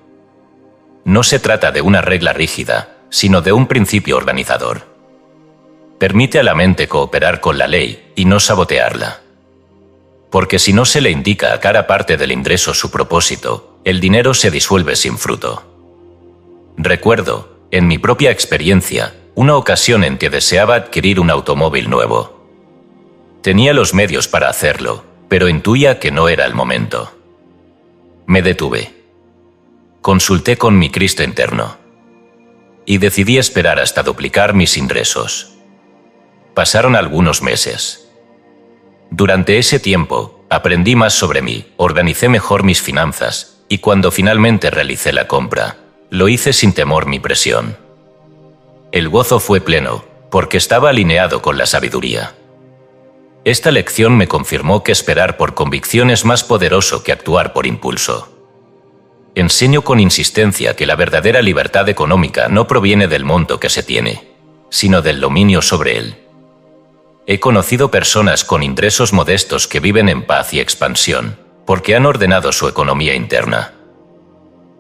No se trata de una regla rígida, sino de un principio organizador. Permite a la mente cooperar con la ley y no sabotearla. Porque si no se le indica a cada parte del ingreso su propósito, el dinero se disuelve sin fruto. Recuerdo, en mi propia experiencia, una ocasión en que deseaba adquirir un automóvil nuevo. Tenía los medios para hacerlo, pero intuía que no era el momento. Me detuve. Consulté con mi Cristo interno. Y decidí esperar hasta duplicar mis ingresos. Pasaron algunos meses. Durante ese tiempo, aprendí más sobre mí, organicé mejor mis finanzas, y cuando finalmente realicé la compra, lo hice sin temor ni presión. El gozo fue pleno, porque estaba alineado con la sabiduría. Esta lección me confirmó que esperar por convicción es más poderoso que actuar por impulso. Enseño con insistencia que la verdadera libertad económica no proviene del monto que se tiene, sino del dominio sobre él. He conocido personas con ingresos modestos que viven en paz y expansión, porque han ordenado su economía interna.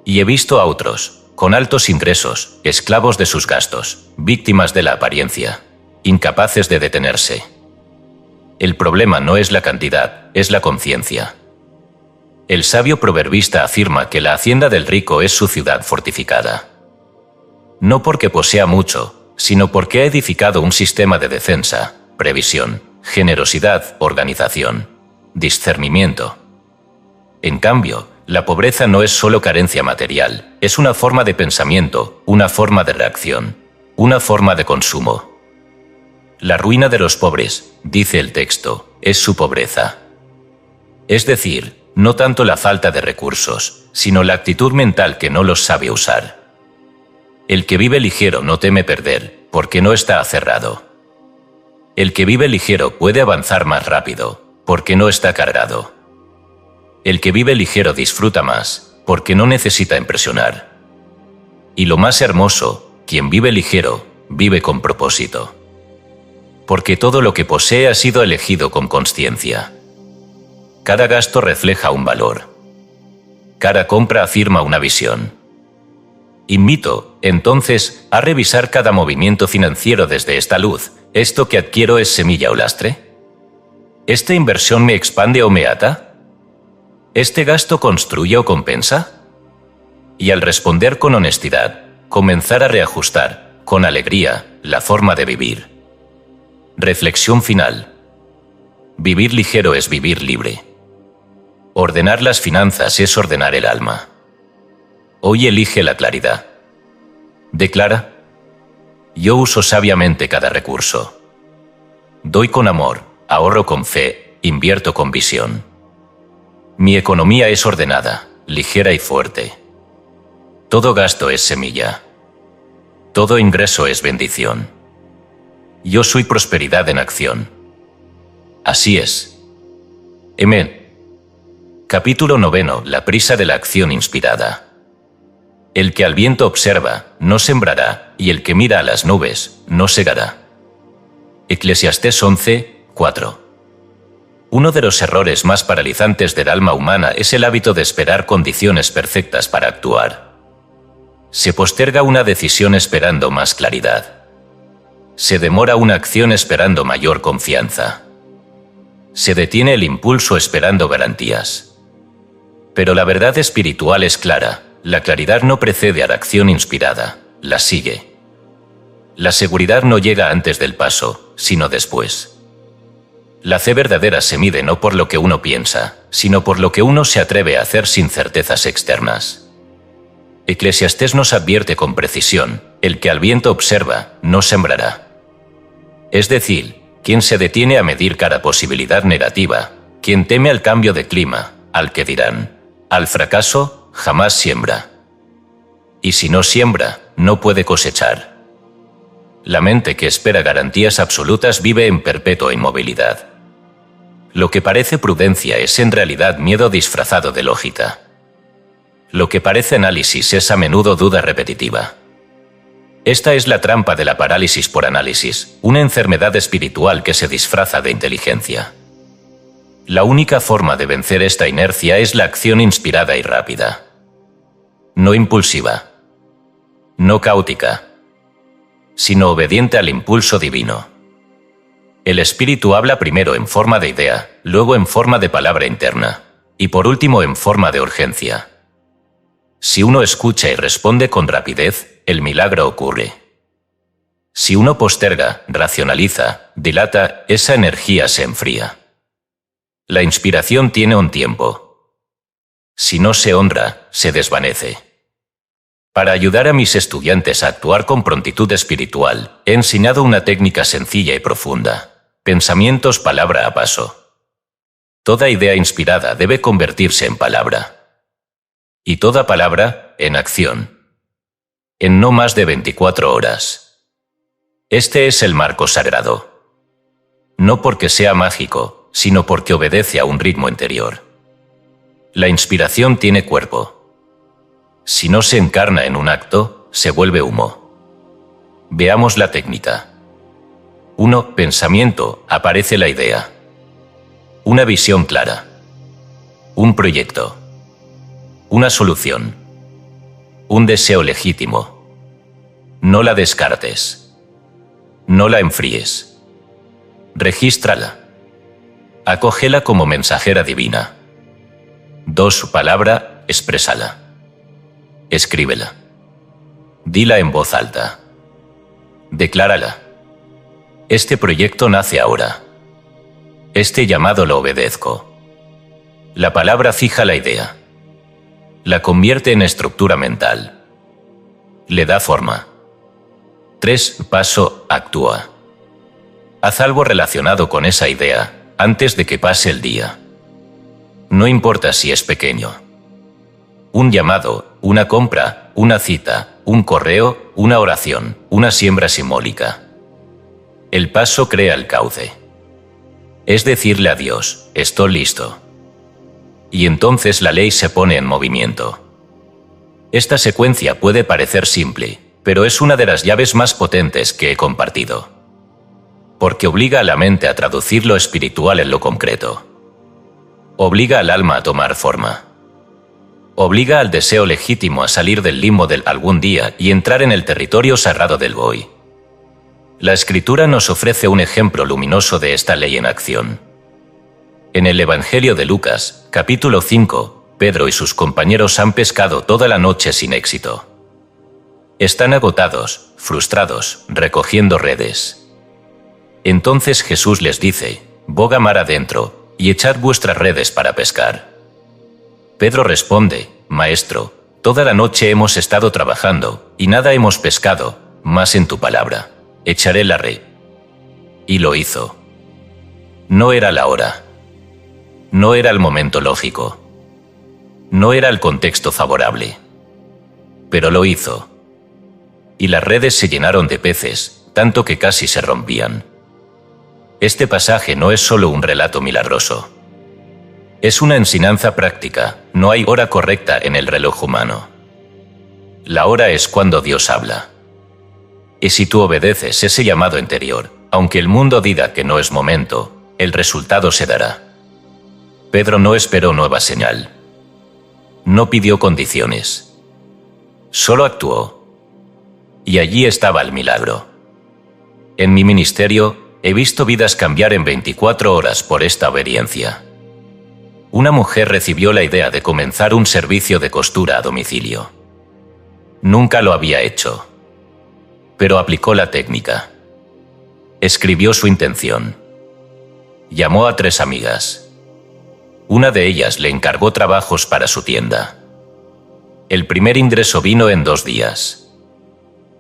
Y he visto a otros, con altos ingresos, esclavos de sus gastos, víctimas de la apariencia, incapaces de detenerse. El problema no es la cantidad, es la conciencia. El sabio proverbista afirma que la hacienda del rico es su ciudad fortificada. No porque posea mucho, sino porque ha edificado un sistema de defensa, previsión, generosidad, organización, discernimiento. En cambio, la pobreza no es solo carencia material, es una forma de pensamiento, una forma de reacción, una forma de consumo. La ruina de los pobres, dice el texto, es su pobreza. Es decir, no tanto la falta de recursos, sino la actitud mental que no los sabe usar. El que vive ligero no teme perder, porque no está aferrado. El que vive ligero puede avanzar más rápido, porque no está cargado. El que vive ligero disfruta más, porque no necesita impresionar. Y lo más hermoso, quien vive ligero, vive con propósito. Porque todo lo que posee ha sido elegido con consciencia. Cada gasto refleja un valor. Cada compra afirma una visión. Invito, entonces, a revisar cada movimiento financiero desde esta luz. ¿Esto que adquiero es semilla o lastre? ¿Esta inversión me expande o me ata? ¿Este gasto construye o compensa? Y al responder con honestidad, comenzar a reajustar, con alegría, la forma de vivir. Reflexión final. Vivir ligero es vivir libre. Ordenar las finanzas es ordenar el alma. Hoy elige la claridad. Declara: yo uso sabiamente cada recurso. Doy con amor, ahorro con fe, invierto con visión. Mi economía es ordenada, ligera y fuerte. todo gasto es semilla. Todo ingreso es bendición. Yo soy prosperidad en acción. Así es. Amén. Capítulo 9. La prisa de la acción inspirada. El que al viento observa, no sembrará, y el que mira a las nubes, no segará. Eclesiastés 11:4. Uno de los errores más paralizantes del alma humana es el hábito de esperar condiciones perfectas para actuar. Se posterga una decisión esperando más claridad. Se demora una acción esperando mayor confianza. Se detiene el impulso esperando garantías. Pero la verdad espiritual es clara, la claridad no precede a la acción inspirada, la sigue. La seguridad no llega antes del paso, sino después. La fe verdadera se mide no por lo que uno piensa, sino por lo que uno se atreve a hacer sin certezas externas. Eclesiastés nos advierte con precisión, el que al viento observa, no sembrará. Es decir, quien se detiene a medir cada posibilidad negativa, quien teme al cambio de clima, al que dirán, al fracaso, jamás siembra. Y si no siembra, no puede cosechar. La mente que espera garantías absolutas vive en perpetua inmovilidad. Lo que parece prudencia es en realidad miedo disfrazado de lógica. Lo que parece análisis es a menudo duda repetitiva. Esta es la trampa de la parálisis por análisis, una enfermedad espiritual que se disfraza de inteligencia. La única forma de vencer esta inercia es la acción inspirada y rápida. No impulsiva. No caótica. Sino obediente al impulso divino. El espíritu habla primero en forma de idea, luego en forma de palabra interna, y por último en forma de urgencia. Si uno escucha y responde con rapidez, el milagro ocurre. Si uno posterga, racionaliza, dilata, esa energía se enfría. La inspiración tiene un tiempo. Si no se honra, se desvanece. Para ayudar a mis estudiantes a actuar con prontitud espiritual, he enseñado una técnica sencilla y profunda. Pensamientos palabra a paso. Toda idea inspirada debe convertirse en palabra. Y toda palabra, en acción. En no más de 24 horas. Este es el marco sagrado. No porque sea mágico, sino porque obedece a un ritmo interior. La inspiración tiene cuerpo. Si no se encarna en un acto, se vuelve humo. Veamos la técnica. 1. Pensamiento, aparece la idea. Una visión clara. Un proyecto. Una solución. Un deseo legítimo. No la descartes. No la enfríes. Regístrala. Acógela como mensajera divina. 2. Palabra, exprésala. Escríbela. Dila en voz alta. Declárala. Este proyecto nace ahora. Este llamado lo obedezco. La palabra fija la idea. La convierte en estructura mental. Le da forma. 3. Paso, actúa. Haz algo relacionado con esa idea antes de que pase el día. No importa si es pequeño. Un llamado, una compra, una cita, un correo, una oración, una siembra simbólica. El paso crea el cauce. Es decirle a Dios, estoy listo. Y entonces la ley se pone en movimiento. Esta secuencia puede parecer simple, pero es una de las llaves más potentes que he compartido. Porque obliga a la mente a traducir lo espiritual en lo concreto. Obliga al alma a tomar forma. Obliga al deseo legítimo a salir del limbo del algún día y entrar en el territorio sagrado del hoy. La Escritura nos ofrece un ejemplo luminoso de esta ley en acción. En el Evangelio de Lucas, capítulo 5, Pedro y sus compañeros han pescado toda la noche sin éxito. Están agotados, frustrados, recogiendo redes. Entonces Jesús les dice, boga mar adentro, y echad vuestras redes para pescar. Pedro responde, Maestro, toda la noche hemos estado trabajando, y nada hemos pescado, mas en tu palabra, echaré la red. Y lo hizo. No era la hora. No era el momento lógico. No era el contexto favorable. pero lo hizo. Y las redes se llenaron de peces, tanto que casi se rompían. Este pasaje no es solo un relato milagroso. Es una enseñanza práctica, no hay hora correcta en el reloj humano. La hora es cuando Dios habla. Y si tú obedeces ese llamado interior, aunque el mundo diga que no es momento, el resultado se dará. Pedro no esperó nueva señal. No pidió condiciones. Solo actuó. Y allí estaba el milagro. En mi ministerio, he visto vidas cambiar en 24 horas por esta obediencia. Una mujer recibió la idea de comenzar un servicio de costura a domicilio. Nunca lo había hecho. Pero aplicó la técnica. Escribió su intención. Llamó a 3 amigas. Una de ellas le encargó trabajos para su tienda. El primer ingreso vino en 2 días.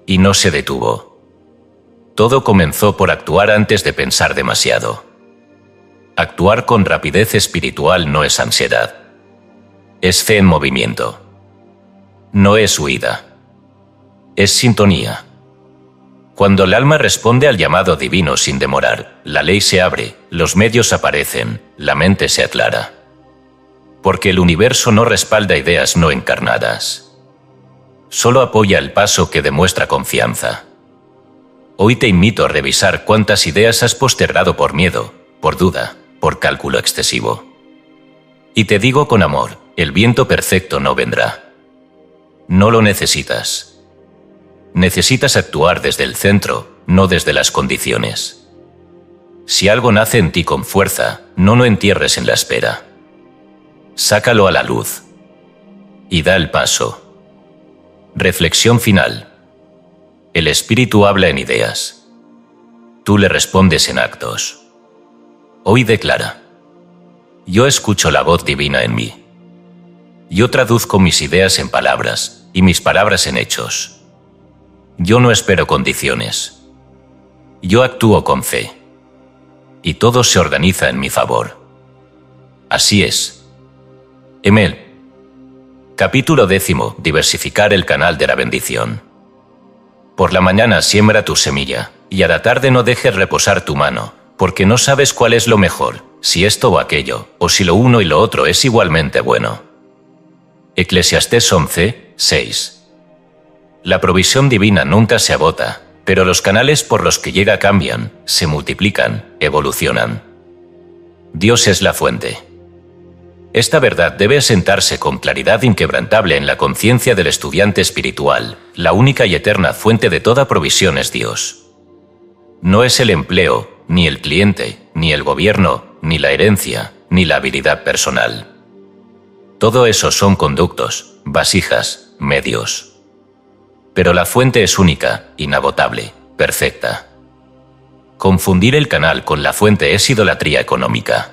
Y no se detuvo. Todo comenzó por actuar antes de pensar demasiado. Actuar con rapidez espiritual no es ansiedad. Es fe en movimiento. No es huida. Es sintonía. Cuando el alma responde al llamado divino sin demorar, la ley se abre, los medios aparecen, la mente se aclara. Porque el universo no respalda ideas no encarnadas. Solo apoya el paso que demuestra confianza. Hoy te invito a revisar cuántas ideas has postergado por miedo, por duda, por cálculo excesivo. Y te digo con amor, el viento perfecto no vendrá. No lo necesitas. Necesitas actuar desde el centro, no desde las condiciones. Si algo nace en ti con fuerza, no lo entierres en la espera. Sácalo a la luz. Y da el paso. Reflexión final. El espíritu habla en ideas. Tú le respondes en actos. Hoy declara: yo escucho la voz divina en mí. Yo traduzco mis ideas en palabras, y mis palabras en hechos. Yo no espero condiciones. Yo actúo con fe. Y todo se organiza en mi favor. Así es. Emel. Capítulo 10. Diversificar el canal de la bendición. Por la mañana siembra tu semilla, y a la tarde no dejes reposar tu mano, porque no sabes cuál es lo mejor, si esto o aquello, o si lo uno y lo otro es igualmente bueno. Eclesiastés 11:6. La provisión divina nunca se agota, pero los canales por los que llega cambian, se multiplican, evolucionan. Dios es la fuente. Esta verdad debe asentarse con claridad inquebrantable en la conciencia del estudiante espiritual. La única y eterna fuente de toda provisión es Dios. No es el empleo, ni el cliente, ni el gobierno, ni la herencia, ni la habilidad personal. Todo eso son conductos, vasijas, medios. Pero la fuente es única, inagotable, perfecta. Confundir el canal con la fuente es idolatría económica.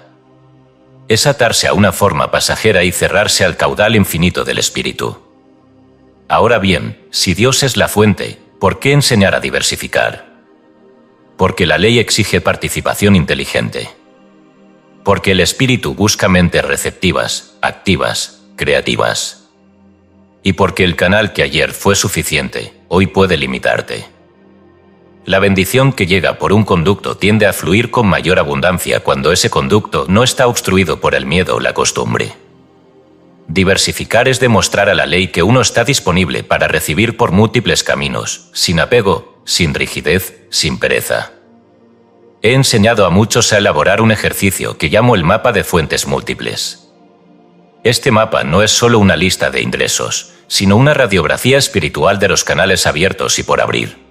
Es atarse a una forma pasajera y cerrarse al caudal infinito del espíritu. Ahora bien, si Dios es la fuente, ¿por qué enseñar a diversificar? Porque la ley exige participación inteligente. Porque el espíritu busca mentes receptivas, activas, creativas. Y porque el canal que ayer fue suficiente, hoy puede limitarte. La bendición que llega por un conducto tiende a fluir con mayor abundancia cuando ese conducto no está obstruido por el miedo o la costumbre. Diversificar es demostrar a la ley que uno está disponible para recibir por múltiples caminos, sin apego, sin rigidez, sin pereza. He enseñado a muchos a elaborar un ejercicio que llamo el mapa de fuentes múltiples. Este mapa no es solo una lista de ingresos, sino una radiografía espiritual de los canales abiertos y por abrir.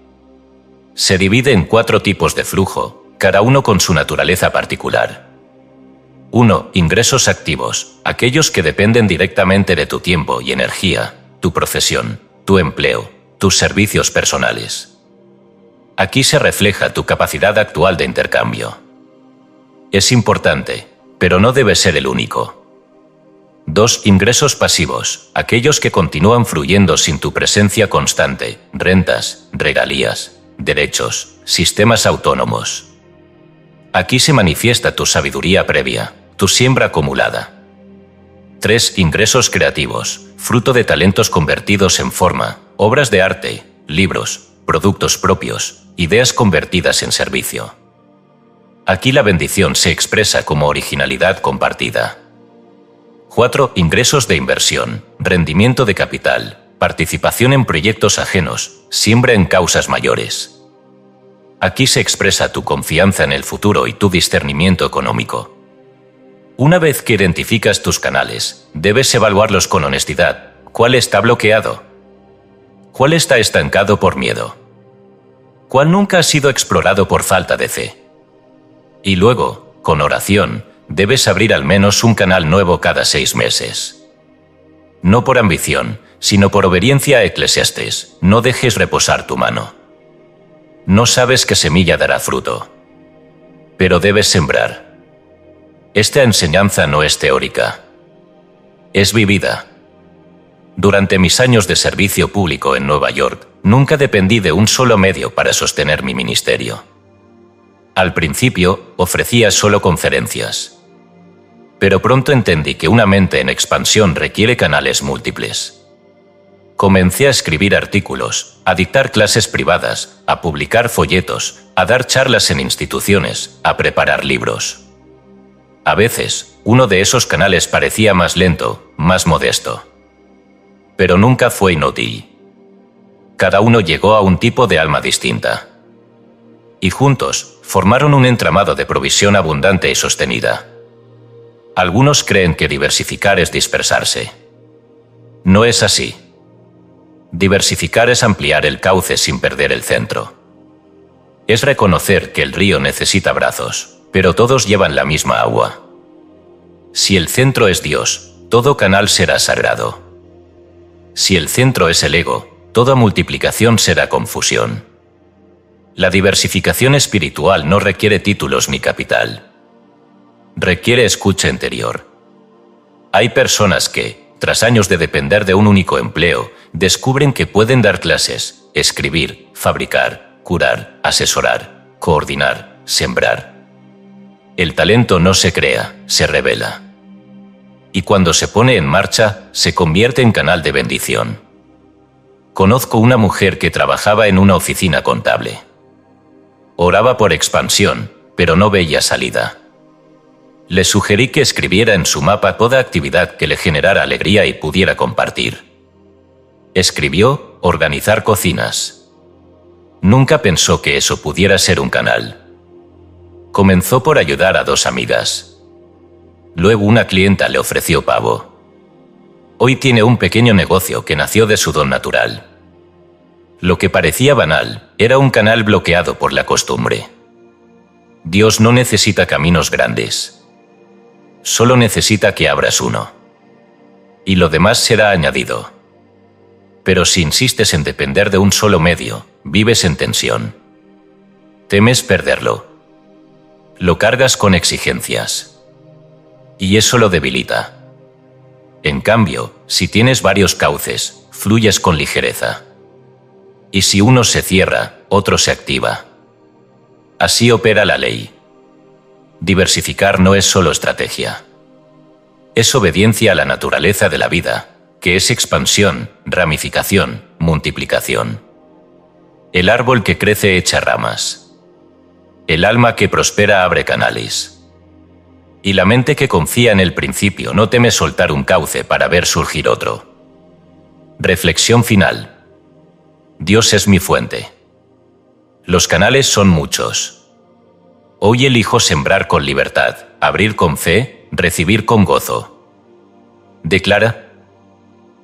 Se divide en 4 tipos de flujo, cada uno con su naturaleza particular. 1. Ingresos activos, aquellos que dependen directamente de tu tiempo y energía, tu profesión, tu empleo, tus servicios personales. Aquí se refleja tu capacidad actual de intercambio. Es importante, pero no debe ser el único. 2. Ingresos pasivos, aquellos que continúan fluyendo sin tu presencia constante, rentas, regalías, derechos, sistemas autónomos. Aquí se manifiesta tu sabiduría previa, tu siembra acumulada. 3. Ingresos creativos, fruto de talentos convertidos en forma, obras de arte, libros, productos propios, ideas convertidas en servicio. Aquí la bendición se expresa como originalidad compartida. 4. Ingresos de inversión, rendimiento de capital, participación en proyectos ajenos, siembra en causas mayores. Aquí se expresa tu confianza en el futuro y tu discernimiento económico. Una vez que identificas tus canales, debes evaluarlos con honestidad. ¿Cuál está bloqueado? ¿Cuál está estancado por miedo? ¿Cuál nunca ha sido explorado por falta de fe? Y luego, con oración, debes abrir al menos un canal nuevo cada 6 meses. No por ambición, sino por obediencia a Eclesiastés, no dejes reposar tu mano. No sabes qué semilla dará fruto, pero debes sembrar. Esta enseñanza no es teórica, es vivida. Durante mis años de servicio público en Nueva York, nunca dependí de un solo medio para sostener mi ministerio. Al principio, ofrecía solo conferencias. Pero pronto entendí que una mente en expansión requiere canales múltiples. Comencé a escribir artículos, a dictar clases privadas, a publicar folletos, a dar charlas en instituciones, a preparar libros. A veces, uno de esos canales parecía más lento, más modesto. Pero nunca fue inútil. Cada uno llegó a un tipo de alma distinta. Y juntos, formaron un entramado de provisión abundante y sostenida. Algunos creen que diversificar es dispersarse. No es así. Diversificar es ampliar el cauce sin perder el centro. Es reconocer que el río necesita brazos, pero todos llevan la misma agua. Si el centro es Dios, todo canal será sagrado. Si el centro es el ego, toda multiplicación será confusión. La diversificación espiritual no requiere títulos ni capital. Requiere escucha interior. Hay personas que, tras años de depender de un único empleo, descubren que pueden dar clases, escribir, fabricar, curar, asesorar, coordinar, sembrar. El talento no se crea, se revela. Y cuando se pone en marcha, se convierte en canal de bendición. Conozco una mujer que trabajaba en una oficina contable. Oraba por expansión, pero no veía salida. Le sugerí que escribiera en su mapa toda actividad que le generara alegría y pudiera compartir. Escribió organizar cocinas. Nunca pensó que eso pudiera ser un canal. Comenzó por ayudar a 2 amigas. Luego una clienta le ofreció pavo. Hoy tiene un pequeño negocio que nació de su don natural. Lo que parecía banal era un canal bloqueado por la costumbre. Dios no necesita caminos grandes. Solo necesita que abras uno. Y lo demás será añadido. Pero si insistes en depender de un solo medio, vives en tensión. Temes perderlo. Lo cargas con exigencias. Y eso lo debilita. En cambio, si tienes varios cauces, fluyes con ligereza. Y si uno se cierra, otro se activa. Así opera la ley. Diversificar no es solo estrategia. Es obediencia a la naturaleza de la vida, que es expansión, ramificación, multiplicación. El árbol que crece echa ramas. El alma que prospera abre canales. Y la mente que confía en el principio no teme soltar un cauce para ver surgir otro. Reflexión final. Dios es mi fuente. Los canales son muchos. Hoy elijo sembrar con libertad, abrir con fe, recibir con gozo. Declara: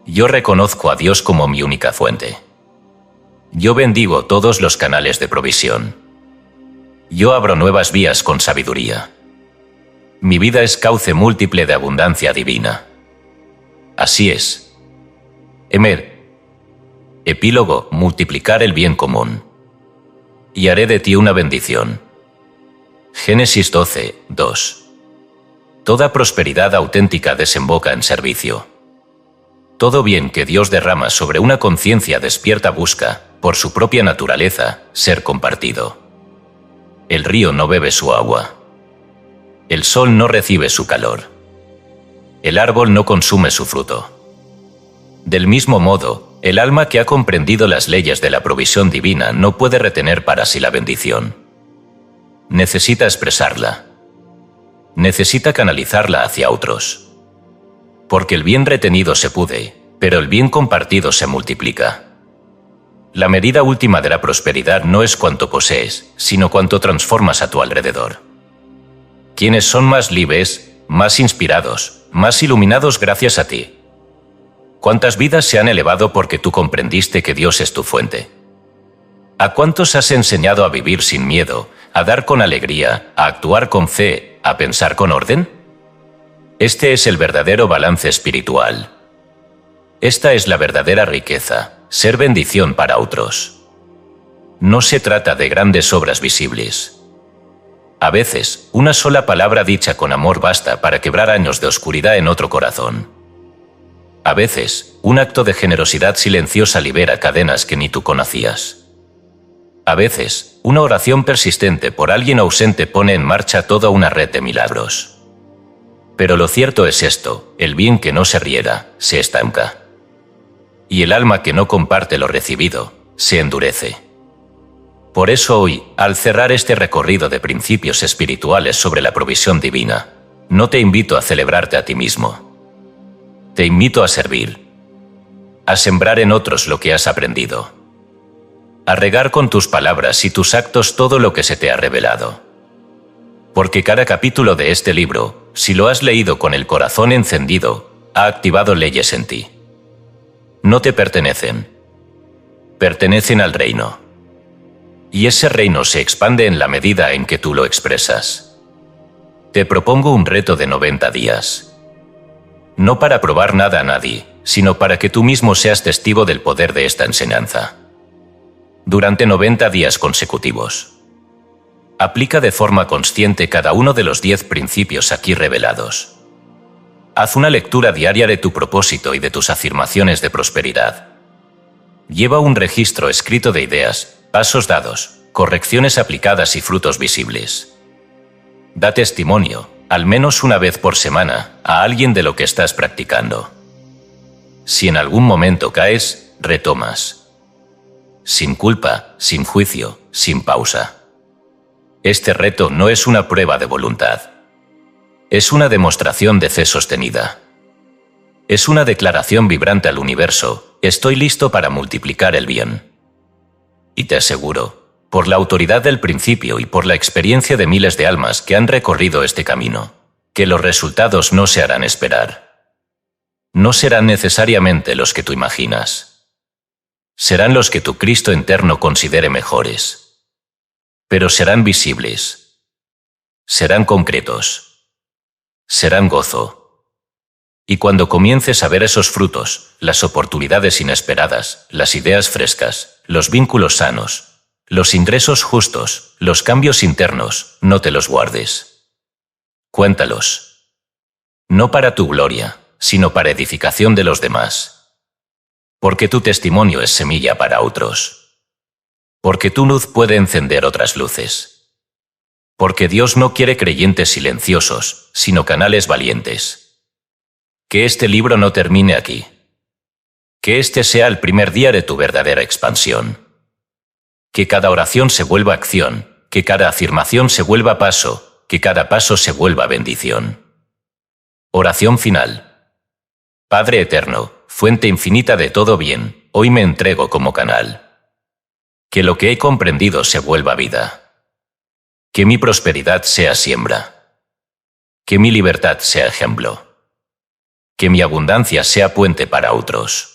yo reconozco a Dios como mi única fuente. Yo bendigo todos los canales de provisión. Yo abro nuevas vías con sabiduría. Mi vida es cauce múltiple de abundancia divina. Así es. Emer. Epílogo: multiplicar el bien común. Y haré de ti una bendición. Génesis 12, 2. Toda prosperidad auténtica desemboca en servicio. Todo bien que Dios derrama sobre una conciencia despierta busca, por su propia naturaleza, ser compartido. El río no bebe su agua. El sol no recibe su calor. el árbol no consume su fruto. Del mismo modo, el alma que ha comprendido las leyes de la provisión divina no puede retener para sí la bendición. Necesita expresarla. Necesita canalizarla hacia otros. Porque el bien retenido se pude, pero el bien compartido se multiplica. La medida última de la prosperidad no es cuánto posees, sino cuánto transformas a tu alrededor. ¿Quiénes son más libres, más inspirados, más iluminados gracias a ti? ¿Cuántas vidas se han elevado porque tú comprendiste que Dios es tu fuente? ¿A cuántos has enseñado a vivir sin miedo, a dar con alegría, a actuar con fe, a pensar con orden? Este es el verdadero balance espiritual. Esta es la verdadera riqueza, ser bendición para otros. No se trata de grandes obras visibles. A veces, una sola palabra dicha con amor basta para quebrar años de oscuridad en otro corazón. A veces, un acto de generosidad silenciosa libera cadenas que ni tú conocías. A veces, una oración persistente por alguien ausente pone en marcha toda una red de milagros. Pero lo cierto es esto, el bien que no se riega, se estanca. Y el alma que no comparte lo recibido, se endurece. Por eso hoy, al cerrar este recorrido de principios espirituales sobre la provisión divina, no te invito a celebrarte a ti mismo. Te invito a servir, a sembrar en otros lo que has aprendido, a regar con tus palabras y tus actos todo lo que se te ha revelado. Porque cada capítulo de este libro, si lo has leído con el corazón encendido, ha activado leyes en ti. No te pertenecen. Pertenecen al reino. Y ese reino se expande en la medida en que tú lo expresas. Te propongo un reto de 90 días. No para probar nada a nadie, sino para que tú mismo seas testigo del poder de esta enseñanza. Durante 90 días consecutivos. Aplica de forma consciente cada uno de los 10 principios aquí revelados. Haz una lectura diaria de tu propósito y de tus afirmaciones de prosperidad. Lleva un registro escrito de ideas, pasos dados, correcciones aplicadas y frutos visibles. Da testimonio, al menos una vez por semana, a alguien de lo que estás practicando. Si en algún momento caes, retomas. Sin culpa, sin juicio, sin pausa. Este reto no es una prueba de voluntad. Es una demostración de fe sostenida. Es una declaración vibrante al universo, estoy listo para multiplicar el bien. Y te aseguro, por la autoridad del principio y por la experiencia de miles de almas que han recorrido este camino, que los resultados no se harán esperar. No serán necesariamente los que tú imaginas. Serán los que tu Cristo interno considere mejores. Pero serán visibles. Serán concretos. Serán gozo. Y cuando comiences a ver esos frutos, las oportunidades inesperadas, las ideas frescas, los vínculos sanos, los ingresos justos, los cambios internos, no te los guardes. Cuéntalos. No para tu gloria, sino para edificación de los demás. Porque tu testimonio es semilla para otros. Porque tu luz puede encender otras luces. Porque Dios no quiere creyentes silenciosos, sino canales valientes. Que este libro no termine aquí. Que este sea el primer día de tu verdadera expansión. Que cada oración se vuelva acción, que cada afirmación se vuelva paso, que cada paso se vuelva bendición. Oración final. Padre eterno, fuente infinita de todo bien, hoy me entrego como canal. Que lo que he comprendido se vuelva vida. Que mi prosperidad sea siembra. Que mi libertad sea ejemplo. Que mi abundancia sea puente para otros.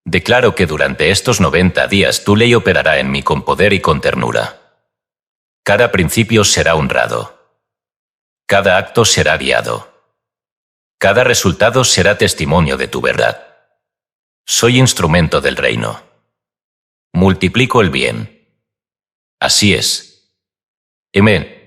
Declaro que durante estos 90 días tu ley operará en mí con poder y con ternura. Cada principio será honrado. Cada acto será guiado. Cada resultado será testimonio de tu verdad. Soy instrumento del reino. Multiplico el bien. Así es. Amén.